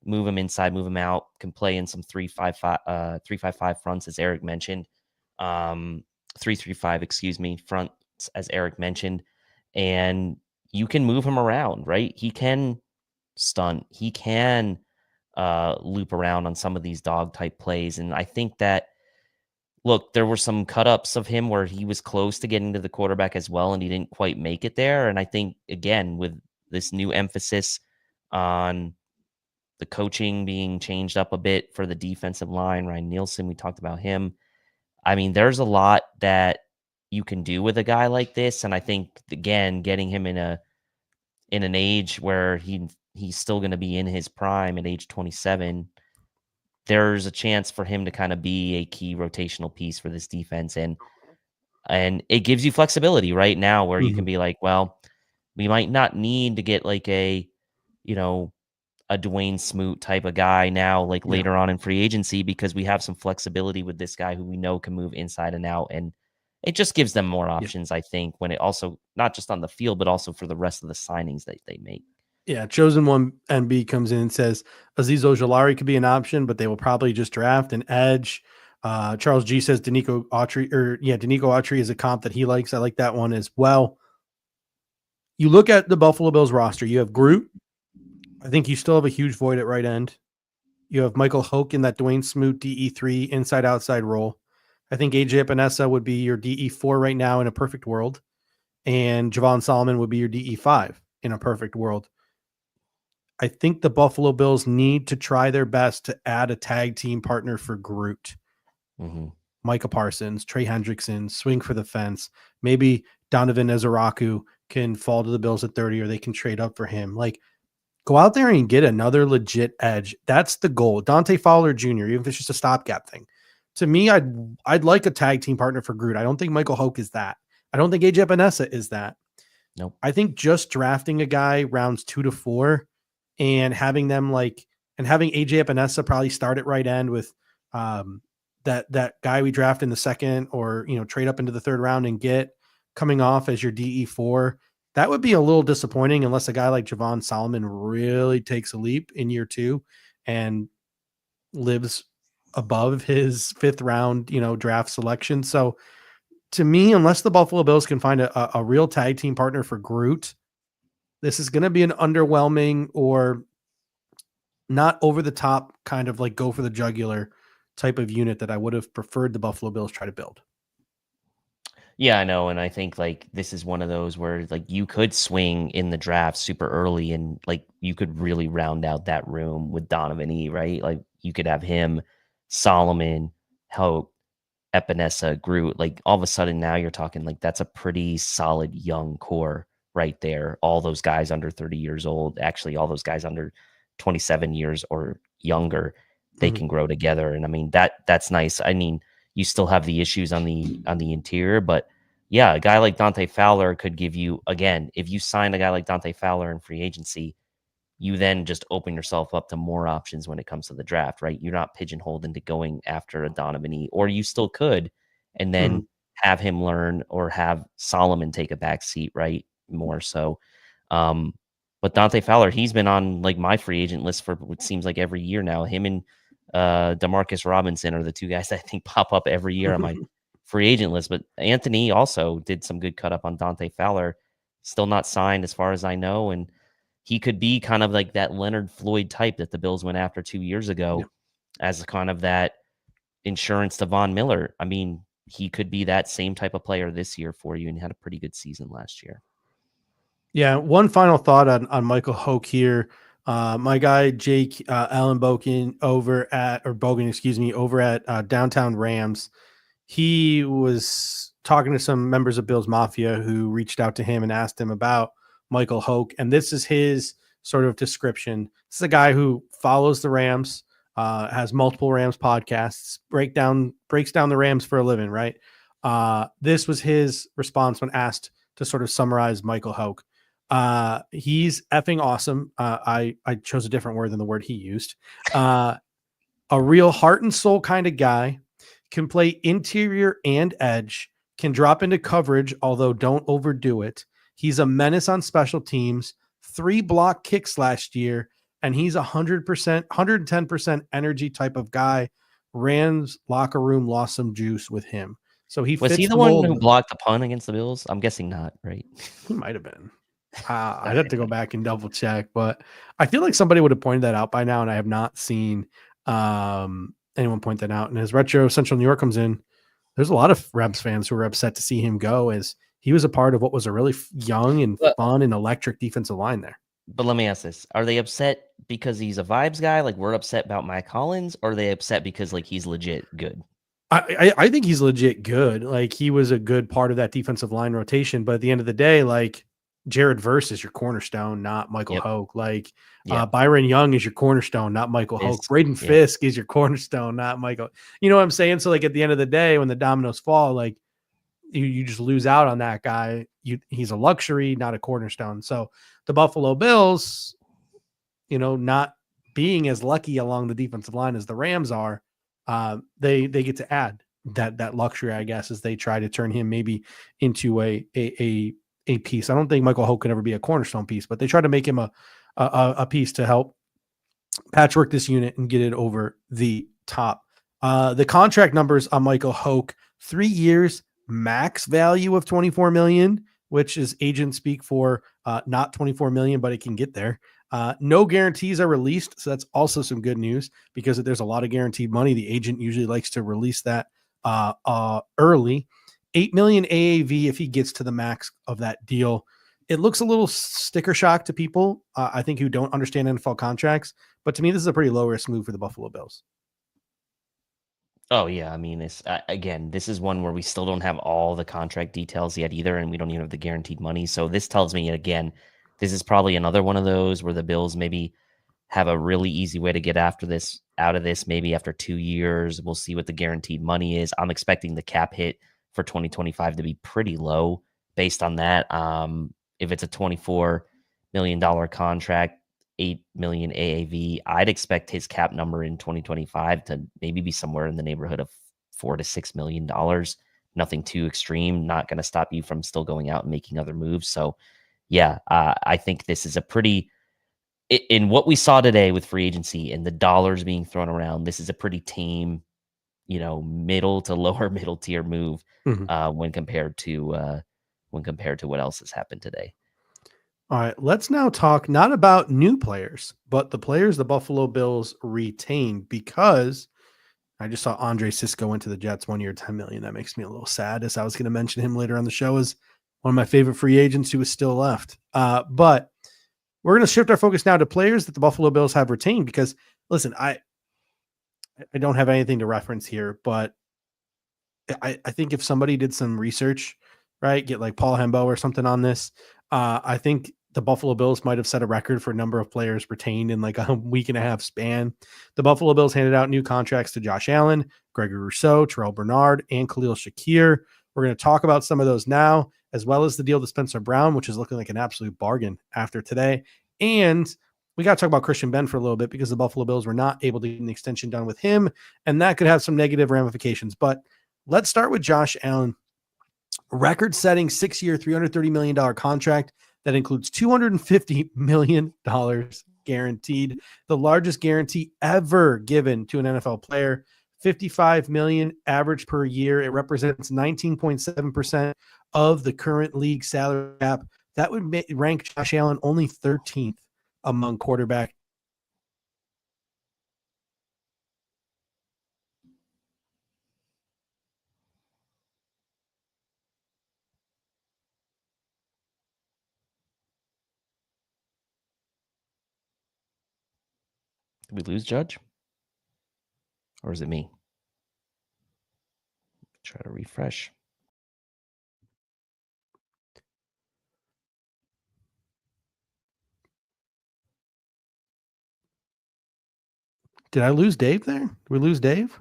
Move him inside, move him out, can play in some 3-5-5 fronts, as Eric mentioned. 3-3-5, fronts, as Eric mentioned. And you can move him around, right? He can stunt. He can loop around on some of these dog type plays. And I think that, look, there were some cut-ups of him where he was close to getting to the quarterback as well, and he didn't quite make it there. And I think, again, with this new emphasis on the coaching being changed up a bit for the defensive line, Ryan Nielsen, we talked about him. I mean, there's a lot that you can do with a guy like this. And I think, again, getting him in an age where he's still going to be in his prime at age 27, there's a chance for him to kind of be a key rotational piece for this defense. And it gives you flexibility right now where you can be like, well, we might not need to get like a a Dwayne Smoot type of guy now, like Yeah. later on in free agency, because we have some flexibility with this guy who we know can move inside and out. And it just gives them more options, I think, when it also, not just on the field, but also for the rest of the signings that they make. Yeah, Chosen One NB comes in and says Aziz Ojolari could be an option, but they will probably just draft an edge. Charles G says Danico Autry is a comp that he likes. I like that one as well. You look at the Buffalo Bills roster, you have Groot. I think you still have a huge void at right end. You have Michael Hoecht in that Dwayne Smoot DE3 inside-outside role. I think AJ Epinesa would be your DE4 right now in a perfect world. And Javon Solomon would be your DE5 in a perfect world. I think the Buffalo Bills need to try their best to add a tag team partner for Groot. Mm-hmm. Micah Parsons, Trey Hendrickson, swing for the fence. Maybe Donovan Ezaraku can fall to the Bills at 30, or they can trade up for him. Like, go out there and get another legit edge. That's the goal. Dante Fowler Jr., even if it's just a stopgap thing. To me, I'd like a tag team partner for Groot. I don't think Michael Hoecht is that. I don't think AJ Epinesa is that. Nope. I think just drafting a guy rounds 2 to 4 and having them having AJ Epinesa probably start at right end with that guy we draft in the second, or trade up into the third round and get coming off as your DE4. That would be a little disappointing unless a guy like Javon Solomon really takes a leap in year 2 and lives above his 5th round, draft selection. So to me, unless the Buffalo Bills can find a real tag team partner for Groot, this is going to be an underwhelming or not over the top kind of like go for the jugular type of unit that I would have preferred the Buffalo Bills try to build. Yeah, I know. And I think like this is one of those where like you could swing in the draft super early and like you could really round out that room with Donovan E, right? Like you could have him, Solomon, Hope, Epinesa, Groot. Like all of a sudden now you're talking like that's a pretty solid young core right there. All those guys under 30 years old, actually all those guys under 27 years or younger, they can grow together. And I mean that's nice. I mean, you still have the issues on the interior, but yeah, a guy like Dante Fowler could give you, again, if you sign a guy like Dante Fowler in free agency, you then just open yourself up to more options when it comes to the draft, right? You're not pigeonholed into going after a Donovan E, or you still could, and then have him learn or have Solomon take a back seat, right? More so. But Dante Fowler, he's been on like my free agent list for what seems like every year now. Him and Demarcus Robinson are the two guys that I think pop up every year on my free agent list. But Anthony also did some good cut up on Dante Fowler, still not signed as far as I know. And he could be kind of like that Leonard Floyd type that the Bills went after 2 years ago as kind of that insurance to Von Miller. I mean, he could be that same type of player this year for you, and had a pretty good season last year. Yeah. One final thought on Michael Hoecht here. My guy, Jake Allen Bogan over at Downtown Rams. He was talking to some members of Bills Mafia who reached out to him and asked him about Michael Hoecht. And this is his sort of description. This is a guy who follows the Rams, has multiple Rams podcasts, breaks down the Rams for a living, right? This was his response when asked to sort of summarize Michael Hoecht. He's effing awesome. I chose a different word than the word he used. A real heart and soul kind of guy, can play interior and edge, can drop into coverage, although don't overdo it. He's a menace on special teams, 3 block kicks last year, and he's 100%, 110% energy type of guy. Rams locker room lost some juice with him. So was he the one who blocked the punt against the Bills? I'm guessing not, right? He might have been. I'd have to go back and double check, but I feel like somebody would have pointed that out by now, and I have not seen anyone point that out. And as Retro Central New York comes in, there's a lot of Rams fans who are upset to see him go, as he was a part of what was a really young and fun and electric defensive line there. But let me ask this. Are they upset because he's a vibes guy? Like we're upset about Mike Collins, or are they upset because like he's legit good? I think he's legit good. Like he was a good part of that defensive line rotation, but at the end of the day, like Jared Verse is your cornerstone, not Michael Hoecht. Like Byron Young is your cornerstone, not Michael Hoecht. Braden Fisk is your cornerstone, not Michael. You know what I'm saying? So like at the end of the day, when the dominoes fall, like you just lose out on that guy. He's a luxury, not a cornerstone. So the Buffalo Bills, not being as lucky along the defensive line as the Rams are, they get to add that luxury, I guess, as they try to turn him maybe into a piece. I don't think Michael Hoecht can ever be a cornerstone piece, but they try to make him a piece to help patchwork this unit and get it over the top. The contract numbers on Michael Hoecht: 3 years, max value of $24 million, which is agent speak for not $24 million, but it can get there. No guarantees are released, so that's also some good news, because if there's a lot of guaranteed money, the agent usually likes to release that early. $8 million AAV if he gets to the max of that deal. It looks a little sticker shock to people, I think, who don't understand NFL contracts, but to me, this is a pretty low risk move for the Buffalo Bills. Oh yeah, I mean, it's again, this is one where we still don't have all the contract details yet either, and we don't even have the guaranteed money. So this tells me, again, this is probably another one of those where the Bills maybe have a really easy way to get out of this. Maybe after 2 years, we'll see what the guaranteed money is. I'm expecting the cap hit for 2025 to be pretty low based on that. If it's a $24 million contract, $8 million AAV, I'd expect his cap number in 2025 to maybe be somewhere in the neighborhood of $4 to $6 million. Nothing too extreme, not going to stop you from still going out and making other moves. So yeah, I think this is a pretty, in what we saw today with free agency and the dollars being thrown around, this is a pretty tame, middle to lower middle tier move when compared to what else has happened today. All right, let's now talk not about new players, but the players the Buffalo Bills retained, because I just saw Andre Cisco went to the Jets 1 year, $10 million. That makes me a little sad, as I was going to mention him later on the show as one of my favorite free agents who is still left. But we're going to shift our focus now to players that the Buffalo Bills have retained, because listen, I don't have anything to reference here, but I think if somebody did some research, right, get like Paul Hembo or something on this, I think the Buffalo Bills might have set a record for a number of players retained in like a week and a half span. The Buffalo Bills handed out new contracts to Josh Allen, Gregory Rousseau, Terrel Bernard, and Khalil Shakir. We're going to talk about some of those now, as well as the deal to Spencer Brown, which is looking like an absolute bargain after today. And we got to talk about Christian Ben for a little bit, because the Buffalo Bills were not able to get an extension done with him, and that could have some negative ramifications. But let's start with Josh Allen. Record-setting 6-year, $330 million contract that includes $250 million guaranteed, the largest guarantee ever given to an NFL player. $55 million average per year. It represents 19.7% of the current league salary cap. That would rank Josh Allen only 13th among quarterbacks. Did we lose Judge? Or is it me? Try to refresh. Did I lose Dave there? Did we lose Dave?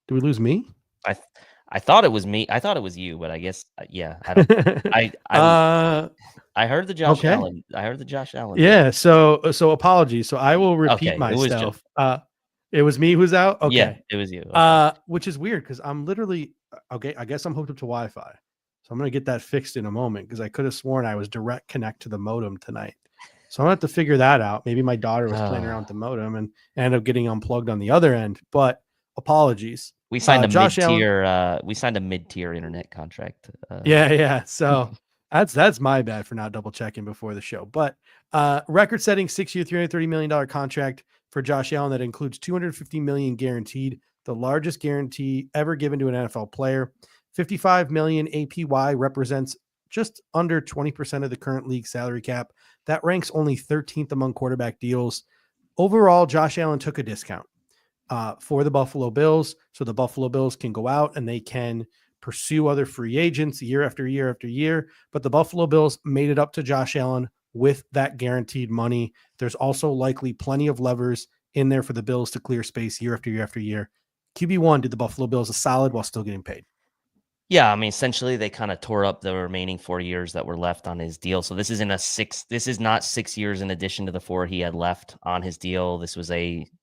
Did we lose me? I thought it was me. I thought it was you, but I guess yeah. I don't. I heard the Josh Allen. I heard the Josh Allen. Yeah. So apologies. So I will repeat myself. It was me who's out. Okay. Yeah, it was you. Okay. Which is weird, because I'm literally okay. I guess I'm hooked up to Wi-Fi, so I'm gonna get that fixed in a moment, because I could have sworn I was direct connect to the modem tonight. So I'm gonna have to figure that out. Maybe my daughter was playing around with the modem and ended up getting unplugged on the other end. But apologies. We signed a mid-tier. We signed a mid-tier internet contract. Yeah. So that's my bad for not double checking before the show. But record-setting 6-year, $330 million contract for Josh Allen that includes $250 million guaranteed, the largest guarantee ever given to an NFL player. $55 million APY represents just under 20% of the current league salary cap. That ranks only 13th among quarterback deals. Overall, Josh Allen took a discount for the Buffalo Bills, so the Buffalo Bills can go out and they can pursue other free agents year after year after year. But the Buffalo Bills made it up to Josh Allen with that guaranteed money. There's also likely plenty of levers in there for the Bills to clear space year after year after year. QB1 did the Buffalo Bills a solid while still getting paid. Yeah, I mean, essentially they kind of tore up the remaining 4 years that were left on his deal. So this is not 6 years in addition to the 4 he had left on his deal. This was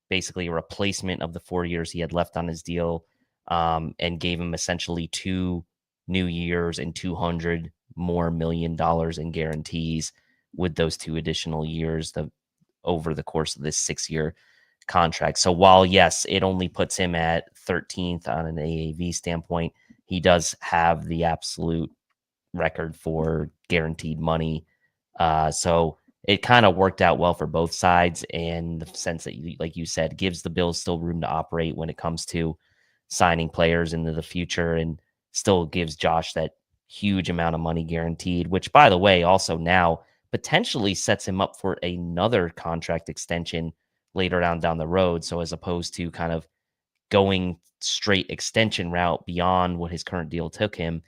basically a replacement of the 4 years he had left on his deal, and gave him essentially 2 new years and $200 more million in guarantees with those 2 additional years over the course of this 6-year contract. So while yes, it only puts him at 13th on an AAV standpoint, he does have the absolute record for guaranteed money. So it kind of worked out well for both sides in the sense that, like you said, gives the Bills still room to operate when it comes to signing players into the future, and still gives Josh that huge amount of money guaranteed, which, by the way, also now potentially sets him up for another contract extension later down the road. So as opposed to kind of going straight extension route beyond what his current deal took him,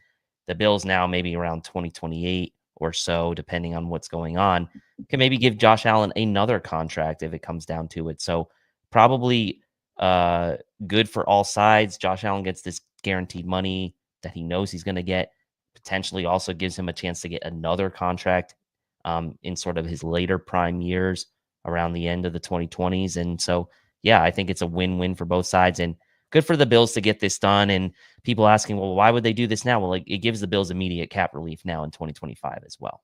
the Bills now maybe around 2028 or so, depending on what's going on, can maybe give Josh Allen another contract if it comes down to it. So probably good for all sides. Josh Allen gets this guaranteed money that he knows he's going to get. Potentially also gives him a chance to get another contract in sort of his later prime years around the end of the 2020s. And so, yeah, I think it's a win-win for both sides, and good for the Bills to get this done. And people asking, well, why would they do this now? Well, like, it gives the Bills immediate cap relief now in 2025 as well.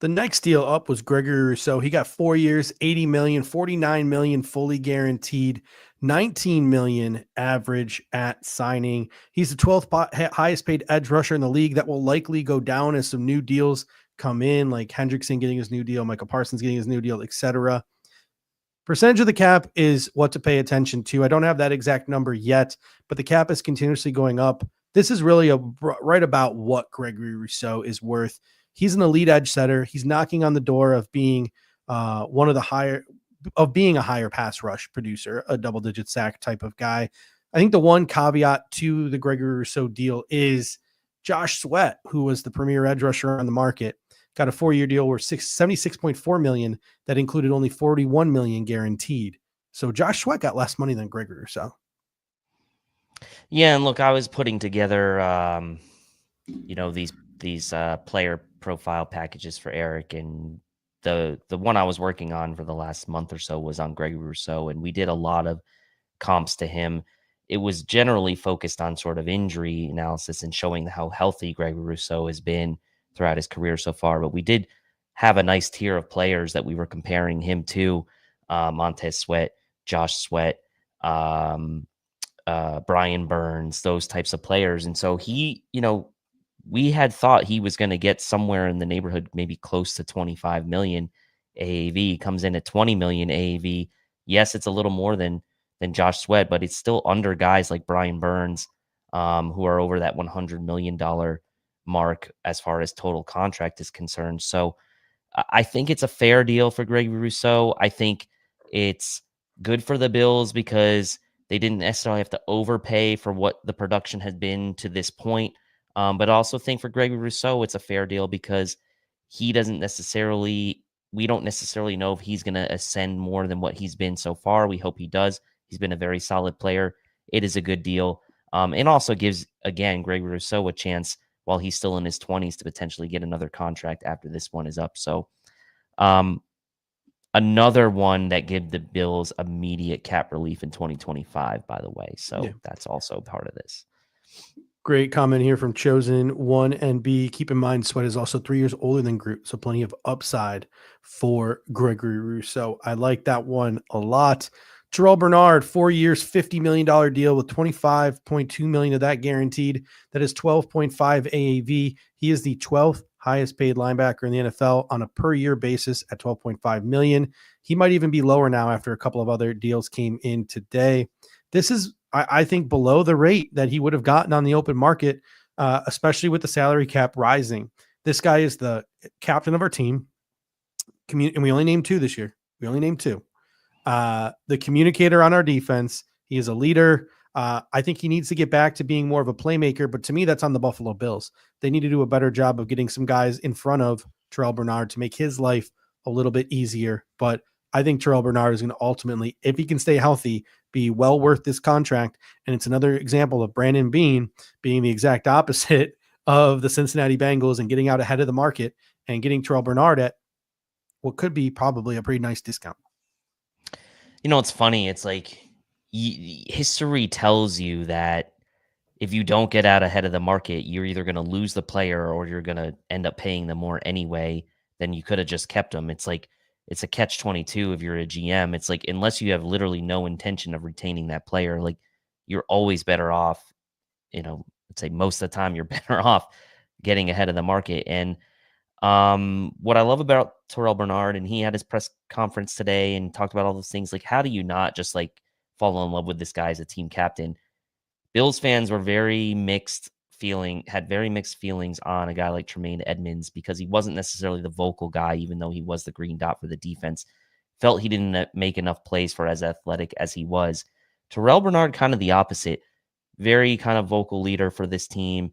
The next deal up was Gregory Rousseau. He got 4 years, 80 million, 49 million fully guaranteed, 19 million average at signing. He's the 12th highest paid edge rusher in the league. That will likely go down as some new deals come in, like Hendrickson getting his new deal, Michael Parsons getting his new deal, etc. Percentage of the cap is what to pay attention to. I don't have that exact number yet, but the cap is continuously going up. This is really right about what Gregory Rousseau is worth. He's an elite edge setter. He's knocking on the door of being a higher pass rush producer, a double-digit sack type of guy. I think the one caveat to the Gregory Rousseau deal is Josh Sweat, who was the premier edge rusher on the market, got a 4-year deal worth $76.4 million that included only $41 million guaranteed. So Josh Sweat got less money than Gregory Rousseau. Yeah, and look, I was putting together, these player profile packages for Eric, and the one I was working on for the last month or so was on Gregory Rousseau, and we did a lot of comps to him. It was generally focused on sort of injury analysis and showing how healthy Gregory Rousseau has been throughout his career so far. But we did have a nice tier of players that we were comparing him to: Montez Sweat, Josh Sweat, Brian Burns, those types of players. And so he, we had thought he was going to get somewhere in the neighborhood, maybe close to 25 million AAV. Comes in at 20 million AAV. Yes, it's a little more than Josh Sweat, but it's still under guys like Brian Burns, who are over that $100 million mark as far as total contract is concerned. So I think it's a fair deal for Gregory Rousseau. I think it's good for the Bills because they didn't necessarily have to overpay for what the production has been to this point. But I also think for Gregory Rousseau, it's a fair deal because we don't necessarily know if he's going to ascend more than what he's been so far. We hope he does. He's been a very solid player. It is a good deal. And also gives, again, Gregory Rousseau a chance while he's still in his 20s to potentially get another contract after this one is up. So another one that give the Bills immediate cap relief in 2025, by the way. So That's also part of this. Great comment here from Chosen 1NB. Keep in mind, Sweat is also 3 years older than Groot, so plenty of upside for Gregory Rousseau. I like that one a lot. Terrel Bernard, 4 years, $50 million deal with $25.2 million of that guaranteed. That is 12.5 AAV. He is the 12th highest paid linebacker in the NFL on a per year basis at 12.5 million. He might even be lower now after a couple of other deals came in today. This is, I think, below the rate that he would have gotten on the open market, especially with the salary cap rising. This guy is the captain of our team. And we only named two this year. We only named two. The communicator on our defense. He is a leader. I think he needs to get back to being more of a playmaker, but to me, that's on the Buffalo Bills. They need to do a better job of getting some guys in front of Terrel Bernard to make his life a little bit easier. But I think Terrel Bernard is going to ultimately, if he can stay healthy, be well worth this contract. And it's another example of Brandon Beane being the exact opposite of the Cincinnati Bengals and getting out ahead of the market and getting Terrel Bernard at what could be probably a pretty nice discount. It's funny. It's like history tells you that if you don't get out ahead of the market, you're either going to lose the player or you're going to end up paying them more anyway than you could have just kept them. It's like it's a catch-22 if you're a GM. It's like unless you have literally no intention of retaining that player, like you're always better off, I'd say most of the time you're better off getting ahead of the market. And what I love about Terrel Bernard, and he had his press conference today and talked about all those things, like how do you not just like fall in love with this guy as a team captain? Bills fans were had very mixed feelings on a guy like Tremaine Edmonds because he wasn't necessarily the vocal guy, even though he was the green dot for the defense. Felt he didn't make enough plays for as athletic as he was. Terrel Bernard, kind of the opposite, very kind of vocal leader for this team.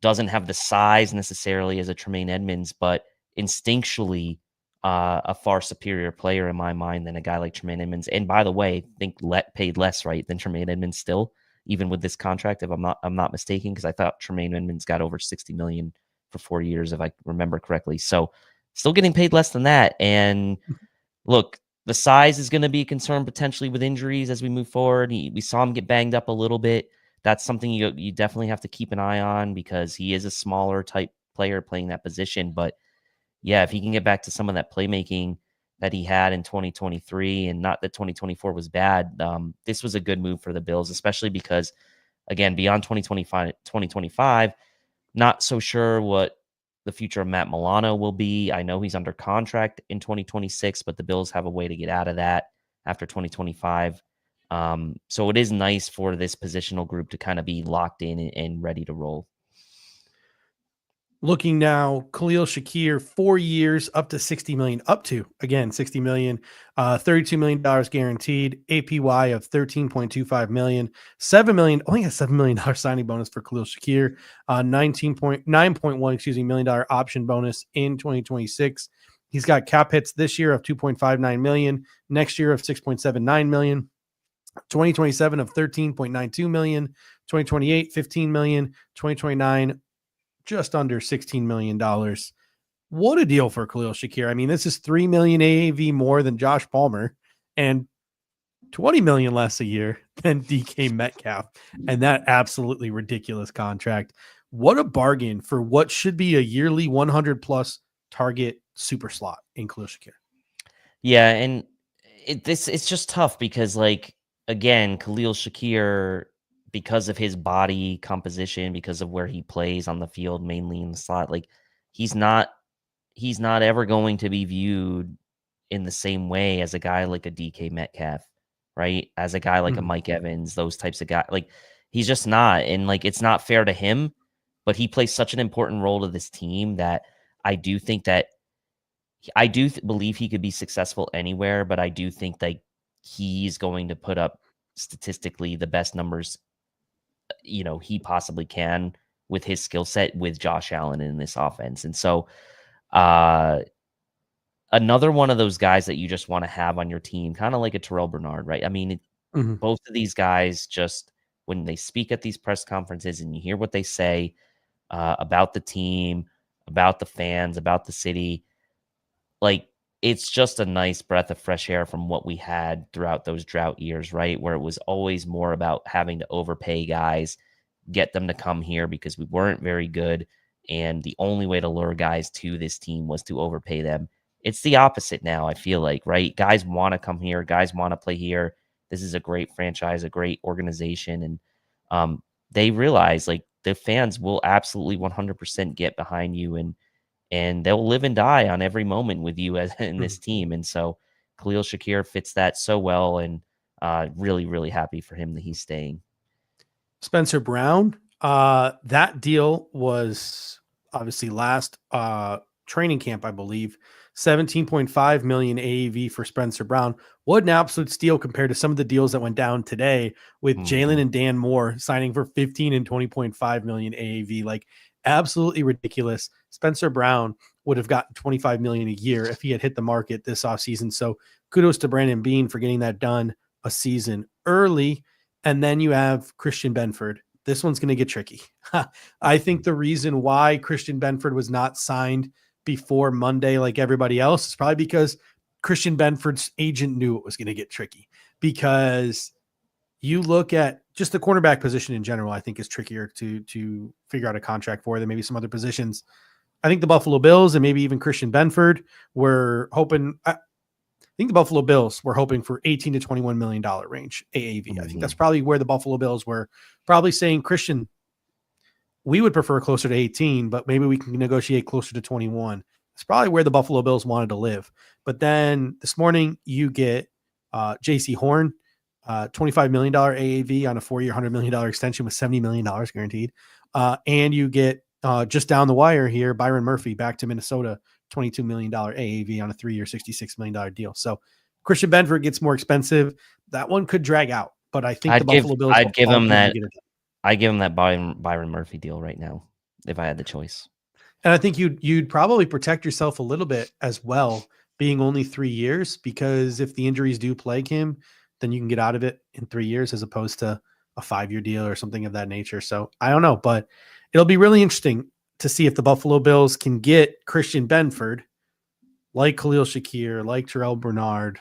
Doesn't have the size necessarily as a Tremaine Edmonds, but instinctually a far superior player in my mind than a guy like Tremaine Edmonds. And by the way, I think paid less, right, than Tremaine Edmonds still, even with this contract, if I'm not mistaken, because I thought Tremaine Edmonds got over $60 million for 4 years, if I remember correctly. So still getting paid less than that. And look, the size is going to be a concern potentially with injuries as we move forward. We saw him get banged up a little bit. That's something you definitely have to keep an eye on because he is a smaller type player playing that position. But yeah, if he can get back to some of that playmaking that he had in 2023, and not that 2024 was bad, this was a good move for the Bills, especially because, again, beyond 2025, not so sure what the future of Matt Milano will be. I know he's under contract in 2026, but the Bills have a way to get out of that after 2025. So it is nice for this positional group to kind of be locked in and ready to roll. Looking now, Khalil Shakir, 4 years, up to $60 million, $60 million, $32 million guaranteed, APY of $13.25 million, $7 million, only a $7 million signing bonus for Khalil Shakir, $9.1 million option bonus in 2026. He's got cap hits this year of $2.59 million, next year of $6.79 million. 2027 of $13.92 million, 2028, $15 million, 2029, just under $16 million. What a deal for Khalil Shakir. I mean, this is $3 million AAV more than Josh Palmer and $20 million less a year than DK Metcalf. And that absolutely ridiculous contract. What a bargain for what should be a yearly 100 plus target super slot in Khalil Shakir. Yeah. And it's just tough because, like, again, Khalil Shakir, because of his body composition, because of where he plays on the field, mainly in the slot, like he's not ever going to be viewed in the same way as a guy like a DK Metcalf, right? As a guy like a Mike Evans, those types of guys. Like he's just not. And like it's not fair to him, but he plays such an important role to this team that I do think that believe he could be successful anywhere, but I do think that he's going to put up statistically the best numbers he possibly can with his skill set with Josh Allen in this offense. And so another one of those guys that you just want to have on your team, kind of like a Terrel Bernard, right? I mean, both of these guys, just when they speak at these press conferences and you hear what they say about the team, about the fans, about the city, like it's just a nice breath of fresh air from what we had throughout those drought years, right? Where it was always more about having to overpay guys, get them to come here because we weren't very good. And the only way to lure guys to this team was to overpay them. It's the opposite now, I feel like, right? Guys want to come here. Guys want to play here. This is a great franchise, a great organization. And they realize like the fans will absolutely 100% get behind you and they'll live and die on every moment with you as in this team. And so Khalil Shakir fits that so well, and really, really happy for him that he's staying. Spencer Brown, that deal was obviously last training camp, I believe. 17.5 million AAV for Spencer Brown. What an absolute steal compared to some of the deals that went down today with Jalen and Dan Moore signing for 15 and 20.5 million AAV. Like absolutely ridiculous. Spencer Brown would have gotten 25 million a year if he had hit the market this offseason. So kudos to Brandon Beane for getting that done. a season early. And then you have Christian Benford. This one's going to get tricky. I think the reason why Christian Benford was not signed before Monday, like everybody else, is probably because Christian Benford's agent knew it was going to get tricky, because you look at just the cornerback position in general, I think is trickier to figure out a contract for than maybe some other positions. I think the Buffalo Bills and maybe even Christian Benford were hoping, I think the Buffalo Bills were hoping for $18 to $21 million range AAV. Mm-hmm. I think that's probably where the Buffalo Bills were probably saying, Christian, we would prefer closer to 18, but maybe we can negotiate closer to 21. It's probably where the Buffalo Bills wanted to live. But then this morning you get JC Horn, $25 million AAV on a 4-year, $100 million extension with $70 million guaranteed. And you get just down the wire here, Byron Murphy back to Minnesota, $22 million AAV on a 3-year, $66 million deal. So Christian Benford gets more expensive. That one could drag out, but I think Buffalo Bills. I'd give him that Byron Murphy deal right now if I had the choice. And I think you'd probably protect yourself a little bit as well, being only 3 years, because if the injuries do plague him, then you can get out of it in 3 years as opposed to a 5-year deal or something of that nature. So I don't know, but it'll be really interesting to see if the Buffalo Bills can get Christian Benford, like Khalil Shakir, like Terrel Bernard,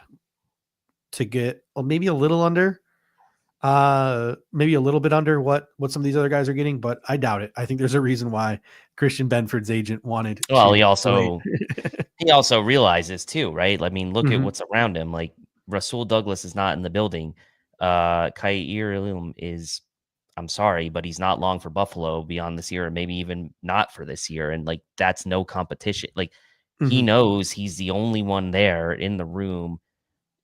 to get maybe a little under, maybe a little bit under what some of these other guys are getting, but I doubt it. I think there's a reason why Christian Benford's agent wanted. Well, he also realizes too, right? I mean, look at what's around him. Like Rasul Douglas is not in the building. Khair Ilum is, I'm sorry, but he's not long for Buffalo beyond this year, or maybe even not for this year. And like, that's no competition. Like he knows he's the only one there in the room.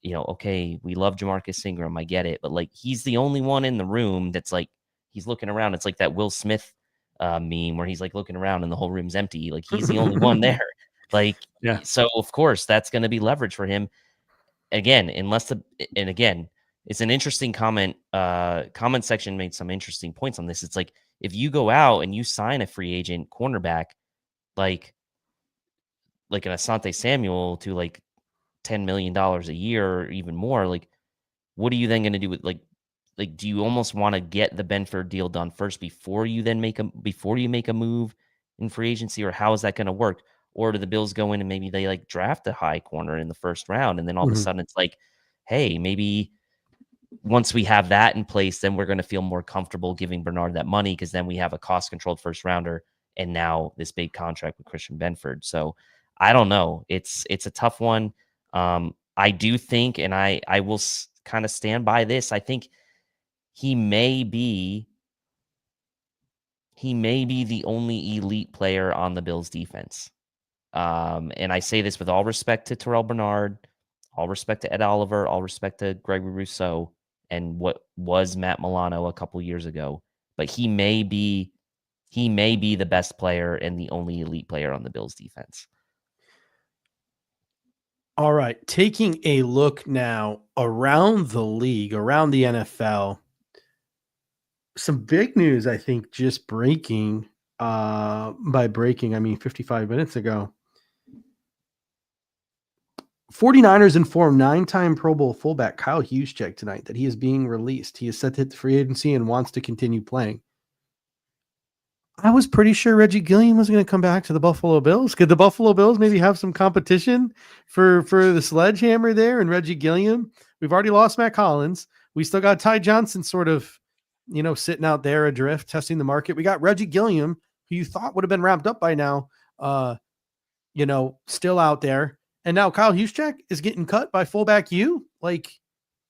You know, okay, we love Jamarcus Ingram, I get it, but like he's the only one in the room that's like he's looking around. It's like that Will Smith meme where he's like looking around and the whole room's empty. Like he's the only one there. Like, yeah. So of course that's going to be leverage for him. Again, it's an interesting comment. Comment section made some interesting points on this. It's like if you go out and you sign a free agent cornerback, like an Asante Samuel to like $10 million a year or even more, like what are you then going to do with like do you almost want to get the Benford deal done first before you make a move in free agency, or how is that going to work? Or do the Bills go in and maybe they like draft a high corner in the first round, and then all of a sudden it's like, hey, maybe once we have that in place, then we're going to feel more comfortable giving Bernard that money, because then we have a cost controlled first rounder and now this big contract with Christian Benford. So I don't know. It's a tough one. I do think, and I will kind of stand by this, I think he may be the only elite player on the Bills defense. And I say this with all respect to Terrel Bernard, all respect to Ed Oliver, all respect to Gregory Rousseau, and what was Matt Milano a couple years ago. But he may be the best player and the only elite player on the Bills defense. All right, taking a look now around the league, around the NFL, some big news, I think, just breaking. By breaking, I mean 55 minutes ago. 49ers informed 9-time Pro Bowl fullback Kyle Juszczyk tonight that he is being released. He is set to hit the free agency and wants to continue playing. I was pretty sure Reggie Gilliam was going to come back to the Buffalo Bills. Could the Buffalo Bills maybe have some competition for the sledgehammer there and Reggie Gilliam? We've already lost Matt Collins. We still got Ty Johnson sort of, sitting out there adrift, testing the market. We got Reggie Gilliam, who you thought would have been wrapped up by now, still out there. And now Kyle Juszczyk is getting cut by fullback U. Like,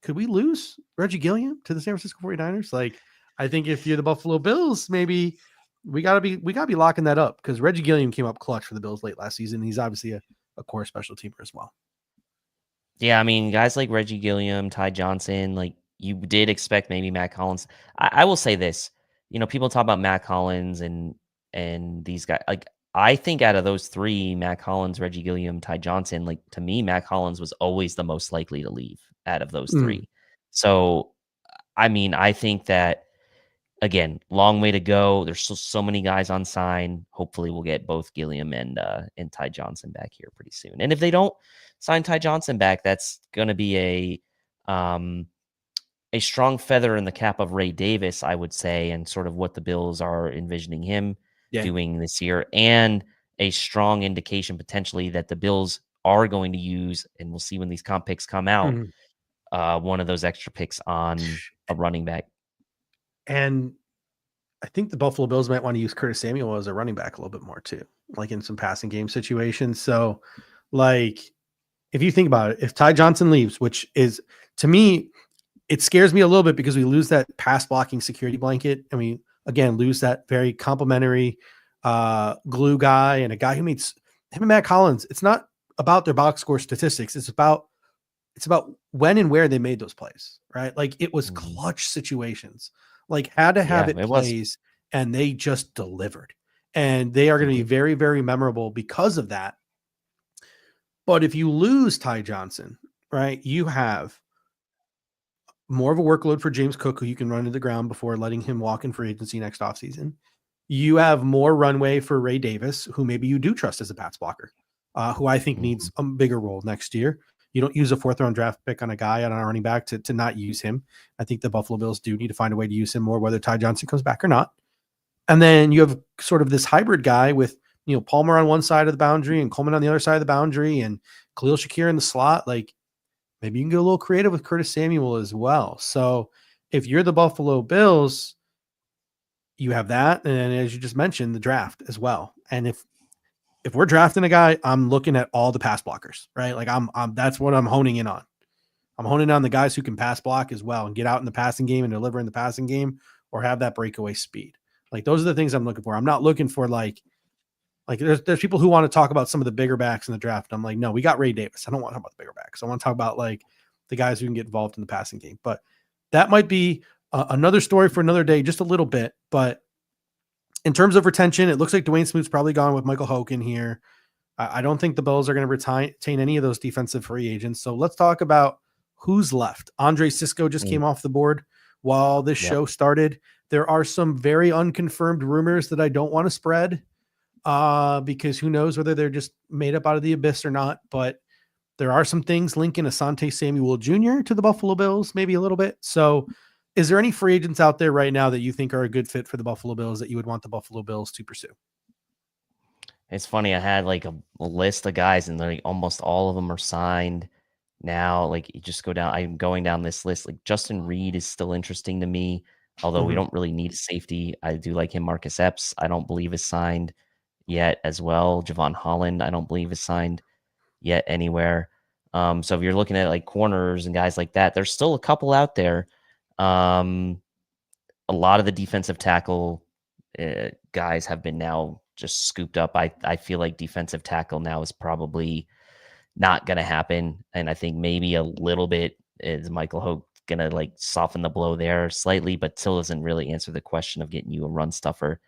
could we lose Reggie Gilliam to the San Francisco 49ers? Like, I think if you're the Buffalo Bills, maybe we gotta be locking that up, because Reggie Gilliam came up clutch for the Bills late last season. He's obviously a core special teamer as well. Yeah, I mean, guys like Reggie Gilliam, Ty Johnson, like you did expect maybe Matt Collins. I will say this, people talk about Matt Collins and these guys. Like, I think out of those three, Matt Collins, Reggie Gilliam, Ty Johnson, like to me, Matt Collins was always the most likely to leave out of those three. So, I mean, I think that, again, long way to go. There's still so many guys on sign. Hopefully we'll get both Gilliam and Ty Johnson back here pretty soon. And if they don't sign Ty Johnson back, that's going to be a strong feather in the cap of Ray Davis, I would say, and sort of what the Bills are envisioning him doing this year, and a strong indication potentially that the Bills are going to use, and we'll see when these comp picks come out, one of those extra picks on a running back. And I think the Buffalo Bills might want to use Curtis Samuel as a running back a little bit more too, like in some passing game situations. So, like, if you think about it, if Ty Johnson leaves, which is, to me, it scares me a little bit because we lose that pass blocking security blanket. And we, again, lose that very complimentary glue guy and a guy who meets him and Matt Collins. It's not about their box score statistics. It's about when and where they made those plays, right? Like, it was clutch situations, like had to have it plays, and they just delivered. And they are going to be very, very memorable because of that. But if you lose Ty Johnson, right, you have more of a workload for James Cook, who you can run to the ground before letting him walk in free agency next offseason. You have more runway for Ray Davis, who maybe you do trust as a pass blocker, who I think needs a bigger role next year. You don't use a 4th round draft pick on a guy on a running back to not use him. I think the Buffalo Bills do need to find a way to use him more, whether Ty Johnson comes back or not. And then you have sort of this hybrid guy with, Palmer on one side of the boundary and Coleman on the other side of the boundary and Khalil Shakir in the slot. Like, maybe you can get a little creative with Curtis Samuel as well. So if you're the Buffalo Bills, you have that. And as you just mentioned, the draft as well. And if we're drafting a guy, I'm looking at all the pass blockers, right? Like I'm that's what I'm honing in on. I'm honing on the guys who can pass block as well and get out in the passing game and deliver in the passing game or have that breakaway speed. Like, those are the things I'm looking for. I'm not looking for like there's people who want to talk about some of the bigger backs in the draft. I'm like, no, we got Ray Davis. I don't want to talk about the bigger backs. I want to talk about like the guys who can get involved in the passing game. But that might be another story for another day, just a little bit. But in terms of retention, it looks like Dwayne Smoot's probably gone with Michael Hoecht in here. I don't think the Bills are going to retain any of those defensive free agents. So let's talk about who's left. Andre Cisco just came off the board while this show started. There are some very unconfirmed rumors that I don't want to spread because who knows whether they're just made up out of the abyss or not. But there are some things linking Asante Samuel Jr. to the Buffalo Bills, maybe a little bit. So is there any free agents out there right now that you think are a good fit for the Buffalo Bills that you would want the Buffalo Bills to pursue? It's funny. I had like a list of guys and like almost all of them are signed now. Like, you just go down, I'm going down this list. Like, Justin Reed is still interesting to me, although we don't really need a safety. I do like him. Marcus Epps, I don't believe is signed yet as well. Javon Holland, I don't believe is signed yet anywhere. So if you're looking at like corners and guys like that, there's still a couple out there. A lot of the defensive tackle guys have been now just scooped up. I feel like defensive tackle now is probably not going to happen. And I think maybe a little bit is Michael Hoecht going to like soften the blow there slightly, but still doesn't really answer the question of getting you a run stuffer.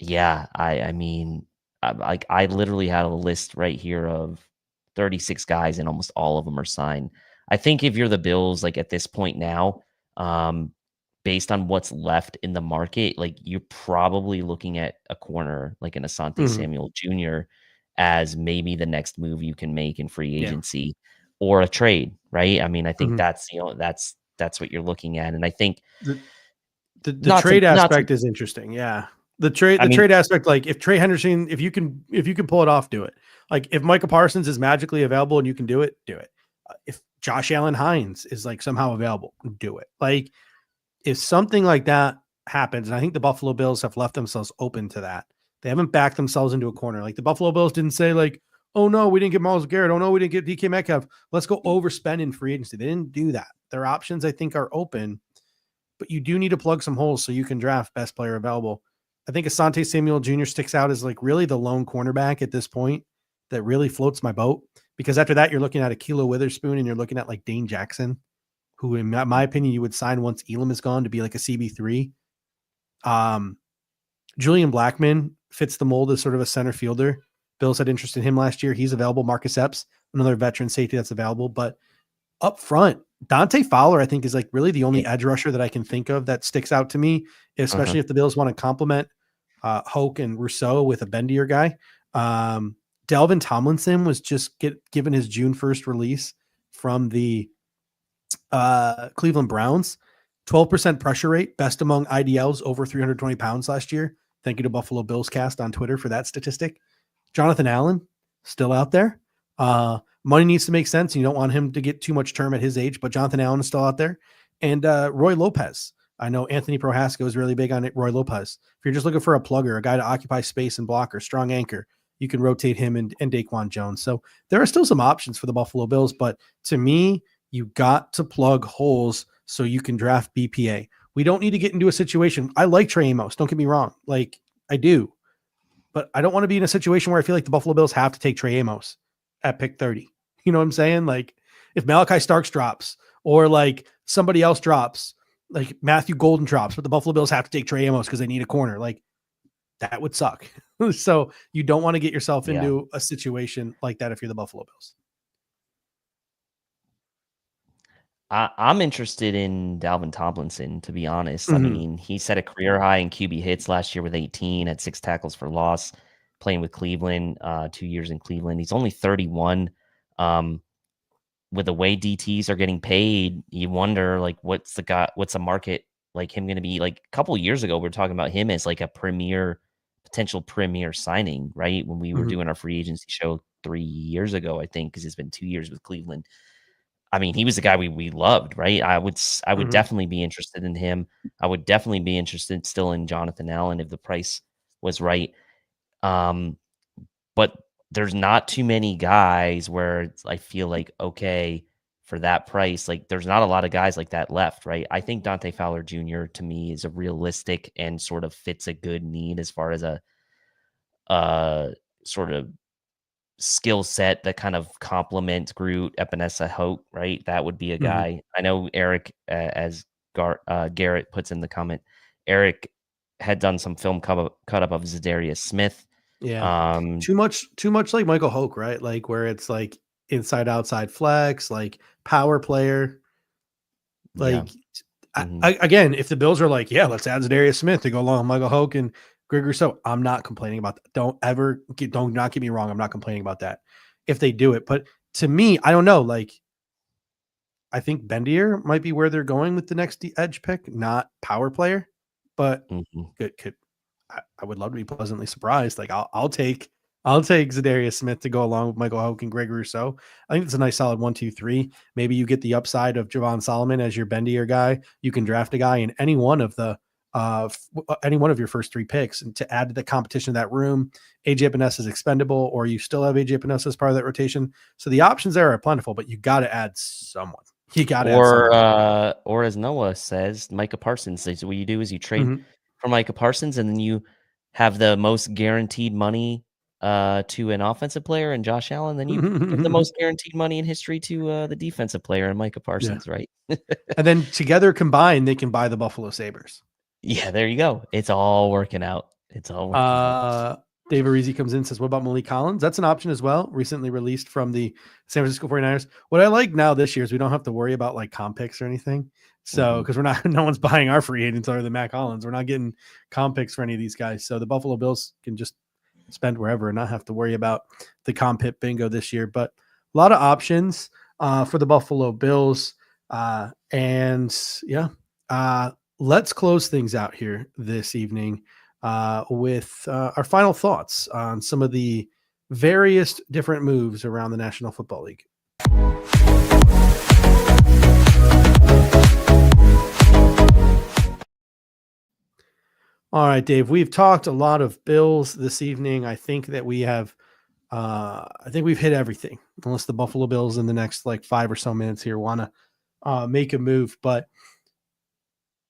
Yeah, I mean, I literally had a list right here of 36 guys and almost all of them are signed. I think if you're the Bills, like at this point now, based on what's left in the market, like you're probably looking at a corner like an Asante Samuel Jr. as maybe the next move you can make in free agency or a trade, right? I mean, I think that's that's what you're looking at, and I think the trade aspect is interesting. Yeah, the trade aspect, like if Trey Henderson, if you can pull it off, do it. Like if Micah Parsons is magically available and you can do it, do it. If Josh Allen Hines is like somehow available, do it. Like if something like that happens, and I think the Buffalo Bills have left themselves open to that. They haven't backed themselves into a corner. Like the Buffalo Bills didn't say like, oh no, we didn't get Myles Garrett. Oh no, we didn't get DK Metcalf. Let's go overspend in free agency. They didn't do that. Their options, I think, are open, but you do need to plug some holes so you can draft best player available. I think Asante Samuel Jr. sticks out as like really the lone cornerback at this point that really floats my boat, because after that, you're looking at Ahkello Witherspoon and you're looking at like Dane Jackson, who in my opinion, you would sign once Elam is gone to be like a CB3. Julian Blackmon fits the mold as sort of a center fielder. Bills had interest in him last year. He's available. Marcus Epps, another veteran safety that's available. But up front, Dante Fowler, I think, is like really the only edge rusher that I can think of that sticks out to me, especially if the Bills want to complement Hoecht and Rousseau with a bendier guy. Delvin Tomlinson was just given his June 1st release from the Cleveland Browns, 12% pressure rate, best among IDLs over 320 pounds last year. Thank you to Buffalo Bills Cast on Twitter for that statistic. Jonathan Allen, still out there. Money needs to make sense. You don't want him to get too much term at his age, but Jonathan Allen is still out there. And Roy Lopez. I know Anthony Prohaska is really big on it. Roy Lopez. If you're just looking for a plugger, a guy to occupy space and blocker, strong anchor, you can rotate him and Daquan Jones. So there are still some options for the Buffalo Bills, but to me, you got to plug holes so you can draft BPA. We don't need to get into a situation. I like Trey Amos. Don't get me wrong. Like, I do. But I don't want to be in a situation where I feel like the Buffalo Bills have to take Trey Amos at pick 30. You know what I'm saying? Like, if Malachi Starks drops or like somebody else drops, like Matthew Golden drops, but the Buffalo Bills have to take Trey Amos because they need a corner, like that would suck. So you don't want to get yourself into a situation like that if you're the Buffalo Bills. I'm interested in Dalvin Tomlinson, to be honest. I mean, he set a career high in QB hits last year with 18 at 6 tackles for loss, playing with Cleveland, 2 years in Cleveland. He's only 31. With the way DTs are getting paid, you wonder like what's the market like him going to be? Like a couple of years ago, we were talking about him as like a potential premier signing, right? When we were doing our free agency show 3 years ago, I think, because it's been 2 years with Cleveland. I mean, he was the guy we loved, right? I would definitely be interested in him. I would definitely be interested still in Jonathan Allen if the price was right. But there's not too many guys where I feel like, okay, for that price, like there's not a lot of guys like that left, right? I think Dante Fowler Jr. to me is a realistic and sort of fits a good need as far as a sort of skill set that kind of complements Groot, Epinesa, Hoecht, right? That would be a guy. I know Eric, as Garrett puts in the comment, Eric had done some film cut up of Zadarius Smith. Yeah. Too much like Michael Hoecht, right? Like where it's like inside outside flex, like power player. Like again, if the Bills are like, yeah, let's add Zadarius Smith to go along with Michael Hoecht and Gregory Rousseau, I'm not complaining about that. Don't get me wrong. I'm not complaining about that if they do it. But to me, I don't know. Like, I think Bendier might be where they're going with the next edge pick, not power player. But I would love to be pleasantly surprised. Like, I'll take Zadarius Smith to go along with Michael Hoecht and Gregory Rousseau. I think it's a nice solid 1, 2, 3. Maybe you get the upside of Javon Solomon as your Bendier guy. You can draft a guy in any one of your first 3 picks, and to add to the competition of that room. AJ Epinesa is expendable, or you still have AJ Epinesa as part of that rotation. So the options there are plentiful, but you got to add someone. You got to or as Noah says, Micah Parsons. So what you do is you trade for Micah Parsons, and then you have the most guaranteed money to an offensive player and Josh Allen. Then you give the most guaranteed money in history to the defensive player and Micah Parsons, right? And then together combined, they can buy the Buffalo Sabres. Yeah, there you go. It's all working out. David Reezy comes in and says, what about Malik Collins? That's an option as well. Recently released from the San Francisco 49ers. What I like now this year is we don't have to worry about like comp picks or anything. So, because no one's buying our free agents other than Matt Collins. We're not getting comp picks for any of these guys. So the Buffalo Bills can just spend wherever and not have to worry about the comp hit bingo this year. But a lot of options for the Buffalo Bills. Let's close things out here this evening with our final thoughts on some of the various different moves around the National Football League. All right, Dave, we've talked a lot of Bills this evening. I think that we have, we've hit everything, unless the Buffalo Bills in the next like 5 or so minutes here want to make a move. But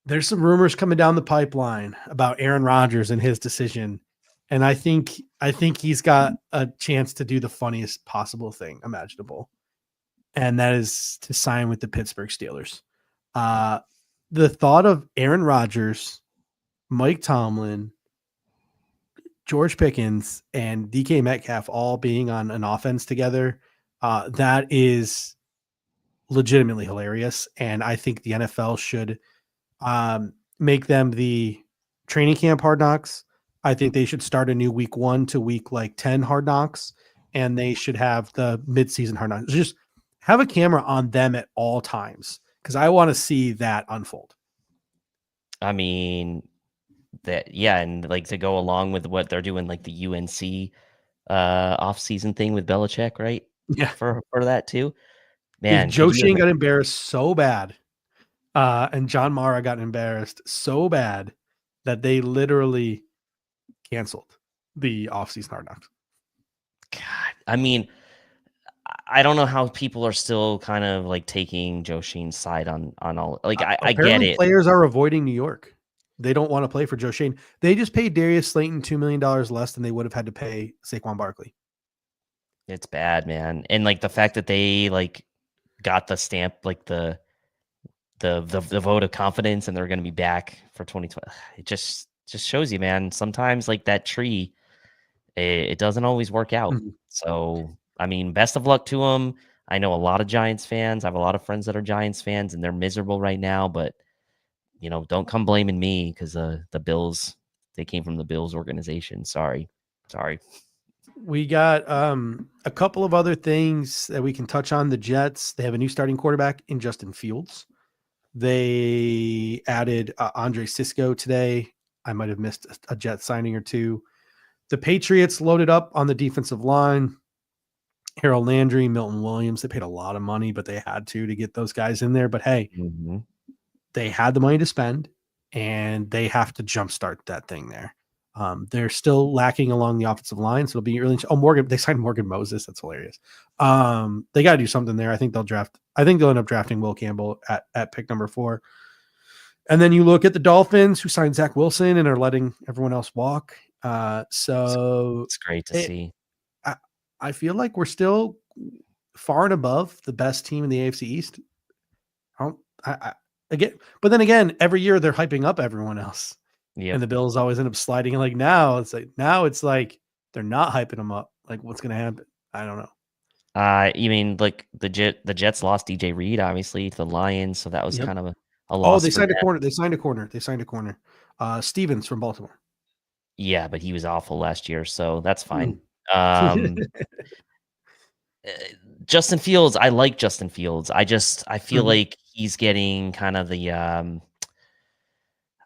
there's some rumors coming down the pipeline about Aaron Rodgers and his decision. And I think he's got a chance to do the funniest possible thing imaginable. And that is to sign with the Pittsburgh Steelers. The thought of Aaron Rodgers, Mike Tomlin, George Pickens, and DK Metcalf all being on an offense together, that is legitimately hilarious. And I think the NFL should make them the training camp Hard Knocks. I think they should start a new week 1 to week like 10 Hard Knocks, and they should have the midseason Hard Knocks. Just have a camera on them at all times because I want to see that unfold. I mean, and like to go along with what they're doing, like the UNC off-season thing with Belichick, right? Yeah. For that too. If Man, Joe could you Shane got embarrassed so bad, and John Mara got embarrassed so bad that they literally canceled the offseason Hard Knocks. God, I mean, I don't know how people are still kind of like taking Joe Shane's side on all. Like, I get Apparently it. players are avoiding New York. They don't want to play for Joe Shane. They just paid Darius Slayton $2 million less than they would have had to pay Saquon Barkley. It's bad, man. And like the fact that they like got the stamp, like the vote of confidence, and they're going to be back for 2020. It just shows you, man. Sometimes like that tree, it doesn't always work out. Mhm. So I mean, best of luck to them. I know a lot of Giants fans. I have a lot of friends that are Giants fans, and they're miserable right now. But don't come blaming me because the Bills, they came from the Bills organization. Sorry. We got a couple of other things that we can touch on. The Jets, they have a new starting quarterback in Justin Fields. They added Andre Sisco today. I might have missed a Jet signing or two. The Patriots loaded up on the defensive line. Harold Landry, Milton Williams, they paid a lot of money, but they had to get those guys in there. But hey, they had the money to spend, and they have to jumpstart that thing there. They're still lacking along the offensive line, so it'll be really. Morgan, they signed Morgan Moses. That's hilarious. They got to do something there. I think they'll end up drafting Will Campbell at pick number 4. And then you look at the Dolphins, who signed Zach Wilson and are letting everyone else walk. So it's great to see. I feel like we're still far and above the best team in the AFC East. But then again, every year they're hyping up everyone else. Yeah. And the Bills always end up sliding. Like now it's like they're not hyping them up. Like what's going to happen? I don't know. You mean like the Jets lost DJ Reed obviously to the Lions, so that was kind of a loss. Oh, they signed a corner. They signed a corner. Stevens from Baltimore. Yeah, but he was awful last year, so that's fine. Justin Fields, I like Justin Fields. I feel like he's getting kind of the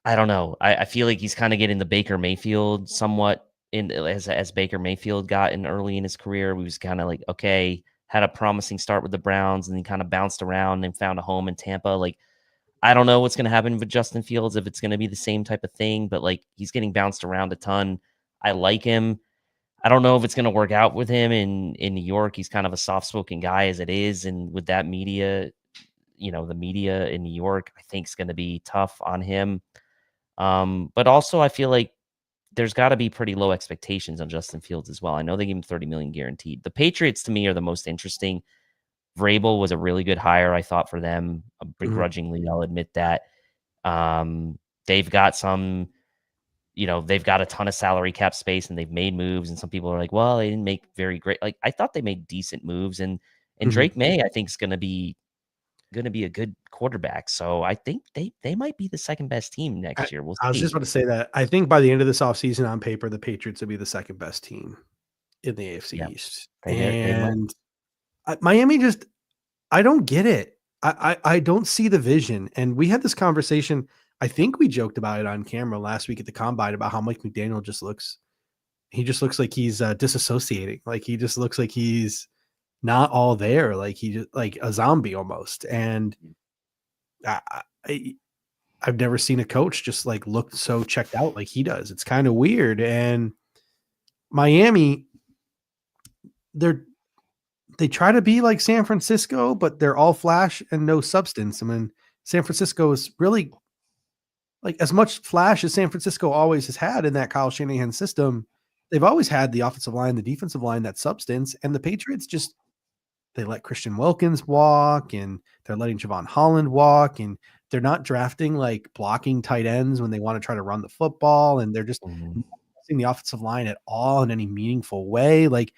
I don't know. I feel like he's kind of getting the Baker Mayfield somewhat in as Baker Mayfield got in early in his career. We was kind of like, okay, had a promising start with the Browns and then kind of bounced around and found a home in Tampa. Like, I don't know what's going to happen with Justin Fields, if it's going to be the same type of thing, but like he's getting bounced around a ton. I like him. I don't know if it's going to work out with him in New York. He's kind of a soft-spoken guy as it is. And with that media, the media in New York, I think is going to be tough on him. But also I feel like there's got to be pretty low expectations on Justin Fields as well. I know they gave him $30 million guaranteed. The Patriots to me are the most interesting. Vrabel was a really good hire, I thought, for them. Begrudgingly, I'll admit that. They've got some, they've got a ton of salary cap space and they've made moves. And some people are like, well, they didn't make very great. Like I thought they made decent moves, and Drake May, I think, is going to be a good quarterback. So I think they might be the second best team next year. We'll see. I was just about to say that. I think by the end of this offseason, on paper, the Patriots will be the second best team in the AFC East. And Miami I don't get it. I don't see the vision. And we had this conversation. I think we joked about it on camera last week at the Combine about how Mike McDaniel just looks like he's disassociating. Like he just looks like he's not all there. Like he just like a zombie almost. And I've never seen a coach just like look so checked out like he does. It's kind of weird. And Miami, they try to be like San Francisco, but they're all flash and no substance. I mean, San Francisco is really like as much flash as San Francisco always has had in that Kyle Shanahan system. They've always had the offensive line, the defensive line, that substance. And the Patriots they let Christian Wilkins walk, and they're letting Javon Holland walk, and they're not drafting like blocking tight ends when they want to try to run the football. And they're just not using the offensive line at all in any meaningful way. Like,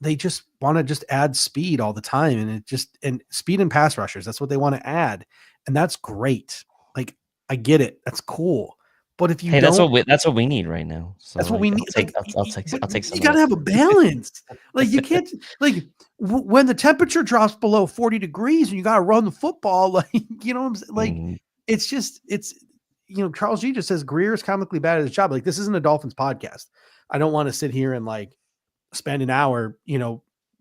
they just want to just add speed all the time. And speed and pass rushers. That's what they want to add. And that's great. Like, I get it. That's cool. But if you Hey, don't, that's what we need right now. So that's what we need. I'll take some You of got to that. have a balance. Like you can't like when the temperature drops below 40 degrees and you got to run the football. Like you know what I'm saying? Like Mhm. it's Charles G just says Greer is comically bad at his job. Like this isn't a Dolphins podcast. I don't want to sit here and like spend an hour,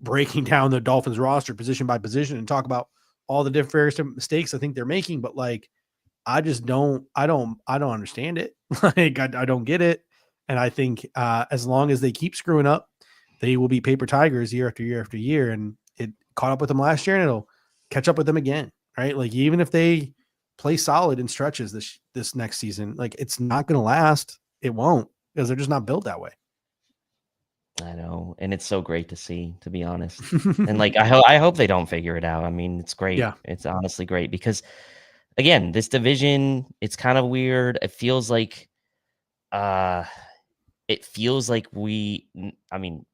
breaking down the Dolphins roster position by position and talk about all the various different mistakes I think they're making. But like I don't understand it. Like I don't get it. And I think as long as they keep screwing up, they will be paper tigers year after year after year. And it caught up with them last year and it'll catch up with them again. Right. Like even if they play solid in stretches this next season, like it's not going to last. It won't because they're just not built that way. I know. And it's so great to see, to be honest. And like, I hope they don't figure it out. I mean, it's great. Yeah. It's honestly great because again, this division, it's kind of weird. It feels like, I mean,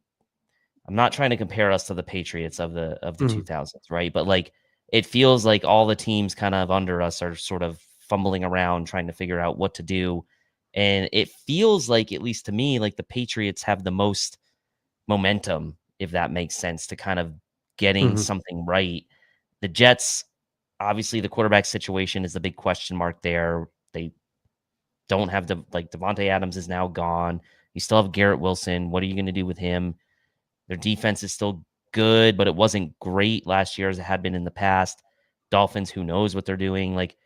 I'm not trying to compare us to the Patriots of the 2000s, right? But like, it feels like all the teams kind of under us are sort of fumbling around trying to figure out what to do. And it feels like, at least to me, like the Patriots have the most momentum, if that makes sense, to kind of getting something right. The Jets, obviously the quarterback situation is the big question mark there. They don't have Devontae Adams is now gone. You still have Garrett Wilson. What are you going to do with him? Their defense is still good, but it wasn't great last year as it had been in the past. Dolphins, who knows what they're doing? Like,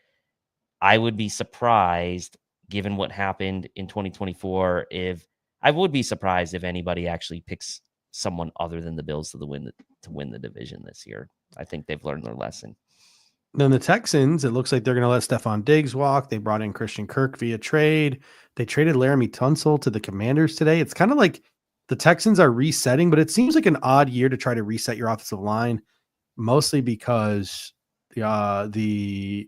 I would be surprised, given what happened in 2024, if anybody actually picks someone other than the Bills to win the division this year. I think they've learned their lesson. Then the Texans, it looks like they're going to let Stephon Diggs walk. They brought in Christian Kirk via trade. They traded Laramie Tunsil to the Commanders today. It's kind of like the Texans are resetting, but it seems like an odd year to try to reset your offensive line, mostly because the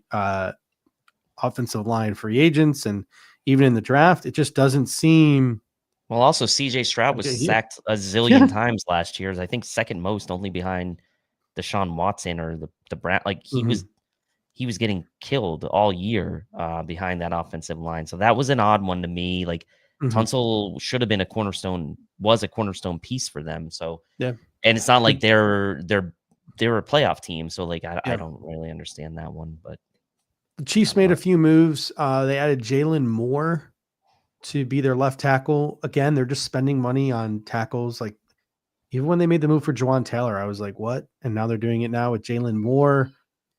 offensive line free agents and even in the draft, it just doesn't seem. Well, also C.J. Stroud was sacked a zillion times last year. I think second most, only behind Deshaun Watson or the Brown. Like he was getting killed all year behind that offensive line. So that was an odd one to me. Like Tunsil should have been was a cornerstone piece for them. So yeah, and it's not like they're a playoff team. So like I don't really understand that one. But the Chiefs made a few moves. They added Jalen Moore to be their left tackle. Again, they're just spending money on tackles. Like even when they made the move for Juwan Taylor, I was like, what? And now they're doing it now with Jalen Moore.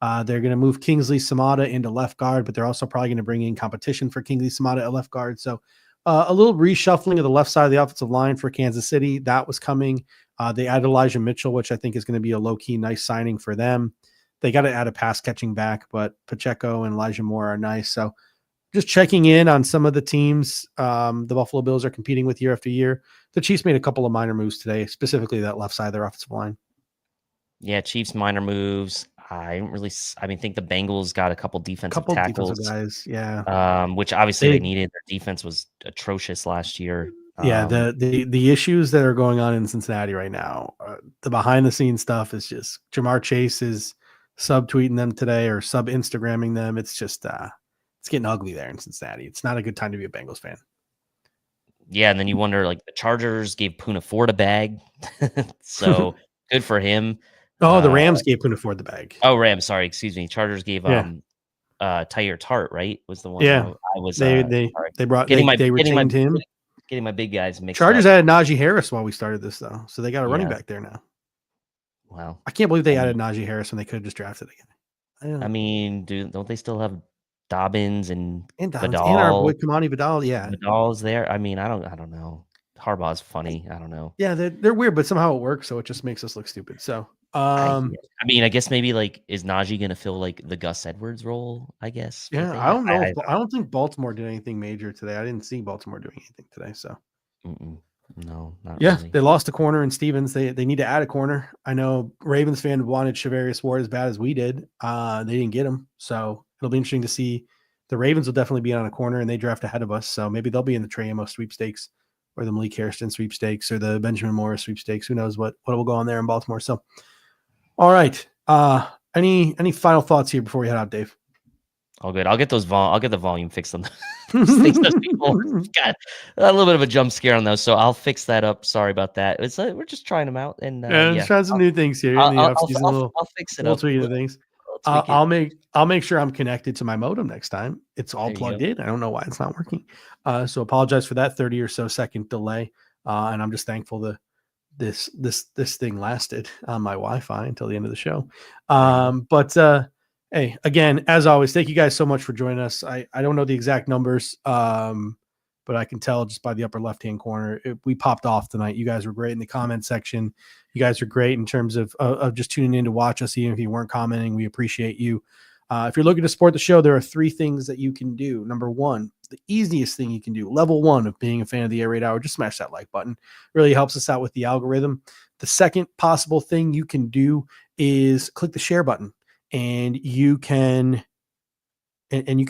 They're going to move Kingsley Samata into left guard, but they're also probably going to bring in competition for Kingsley Samata at left guard. So a little reshuffling of the left side of the offensive line for Kansas City. That was coming. They added Elijah Mitchell, which I think is going to be a low-key nice signing for them. They got to add a pass catching back, but Pacheco and Elijah Moore are nice. So just checking in on some of the teams the Buffalo Bills are competing with year after year. The Chiefs made a couple of minor moves today, specifically that left side of their offensive line. Yeah, Chiefs minor moves. I think the Bengals got a couple defensive tackles. Defensive guys, which obviously they needed. Their defense was atrocious last year. The issues that are going on in Cincinnati right now, the behind the scenes stuff is just Jamar Chase is subtweeting them today or sub Instagramming them. It's just it's getting ugly there in Cincinnati. It's not a good time to be a Bengals fan. Yeah, and then you wonder, like the Chargers gave Poona Ford a bag, so good for him. Oh, the Rams gave Poona Ford the bag. Oh, Rams, sorry, excuse me. Chargers gave Tyre Tart, right? Was the one? Yeah, I was. They retained him. Getting my big guys mixed. Chargers up. added Najee Harris while we started this though, so they got a running back there now. Wow, I can't believe they added Najee Harris when they could have just drafted again. I mean, don't they still have Dobbins and Vidal and our boy Kamani Vidal? Yeah, Vidal's there. I mean, I don't know. Harbaugh's funny. I don't know. Yeah, they're weird, but somehow it works, so it just makes us look stupid. So, I mean, I guess maybe like is Najee gonna fill like the Gus Edwards role? I guess. Yeah, I don't know. I don't think Baltimore did anything major today. I didn't see Baltimore doing anything today. So, no, not really. They lost a corner in Stevens. They need to add a corner. I know Ravens fan wanted Shavarius Ward as bad as we did. They didn't get him, so it'll be interesting to see. The Ravens will definitely be on a corner, and they draft ahead of us, so maybe they'll be in the Trey Amos sweepstakes or the Malik Hairston sweepstakes or the Benjamin Morris sweepstakes. Who knows what will go on there in Baltimore? So. All right. Any final thoughts here before we head out, Dave? All good. I'll get those I'll get the volume fixed on those things. Those people got a little bit of a jump scare on those, so I'll fix that up. Sorry about that. It's we're just trying them out, and Yeah, yeah, just trying some new things here in the off season. I'll fix it We'll up. tweak the things. We'll tweak it. I'll make sure I'm connected to my modem next time. It's all There you plugged go. in. I don't know why it's not working. So apologize for that 30 or so second delay. And I'm just thankful that this thing lasted on my Wi-Fi until the end of the show. Hey, again, as always, thank you guys so much for joining us. I don't know the exact numbers, but I can tell just by the upper left-hand corner, we popped off tonight. You guys were great in the comment section. You guys are great in terms of just tuning in to watch us, even if you weren't commenting. We appreciate you. If you're looking to support the show, there are 3 things that you can do. Number 1, the easiest thing you can do, level 1 of being a fan of the Air Raid Hour, just smash that like button. Really helps us out with the algorithm. The second possible thing you can do is click the share button, and you can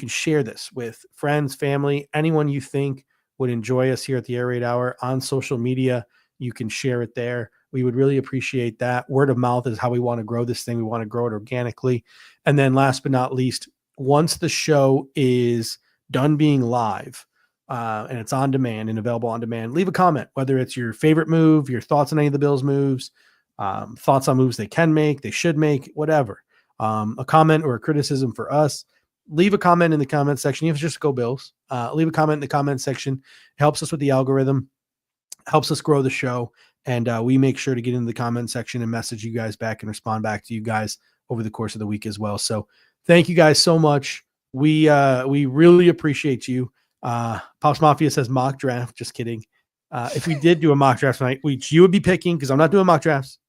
share this with friends, family, anyone you think would enjoy us here at the Air Raid Hour on social media. You can share it there. We would really appreciate that. Word of mouth is how we want to grow this thing. We want to grow it organically. And then last but not least, once the show is done being live and it's on demand and available on demand, leave a comment, whether it's your favorite move, your thoughts on any of the Bills moves, thoughts on moves they can make, they should make, whatever. A comment or a criticism for us. Leave a comment in the comment section. Even if it's just go Bills, leave a comment in the comment section. It helps us with the algorithm, helps us grow the show. And we make sure to get into the comment section and message you guys back and respond back to you guys over the course of the week as well. So thank you guys so much. We really appreciate you. Pops Mafia says mock draft. Just kidding. If we did do a mock draft tonight, which you would be picking, because I'm not doing mock drafts.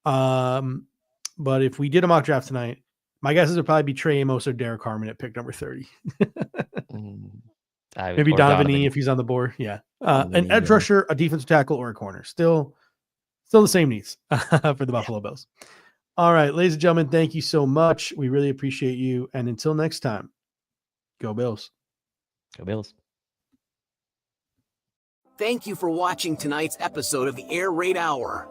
But if we did a mock draft tonight, my guesses would probably be Trey Amos or Derek Harmon at pick number 30. Maybe Donovan E if he's on the board. Yeah. An edge rusher, a defensive tackle, or a corner. Still the same needs for the Buffalo Bills. All right, ladies and gentlemen, thank you so much. We really appreciate you. And until next time, go Bills. Go Bills. Thank you for watching tonight's episode of the Air Raid Hour.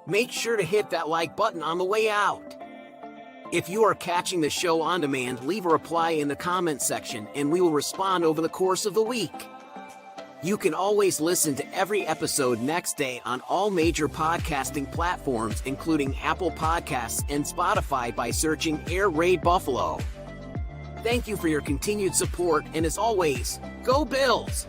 Make sure to hit that like button on the way out. If you are catching the show on demand, leave a reply in the comments section and we will respond over the course of the week. You can always listen to every episode next day on all major podcasting platforms, including Apple Podcasts and Spotify, by searching Air Raid Buffalo. Thank you for your continued support, and as always, go Bills!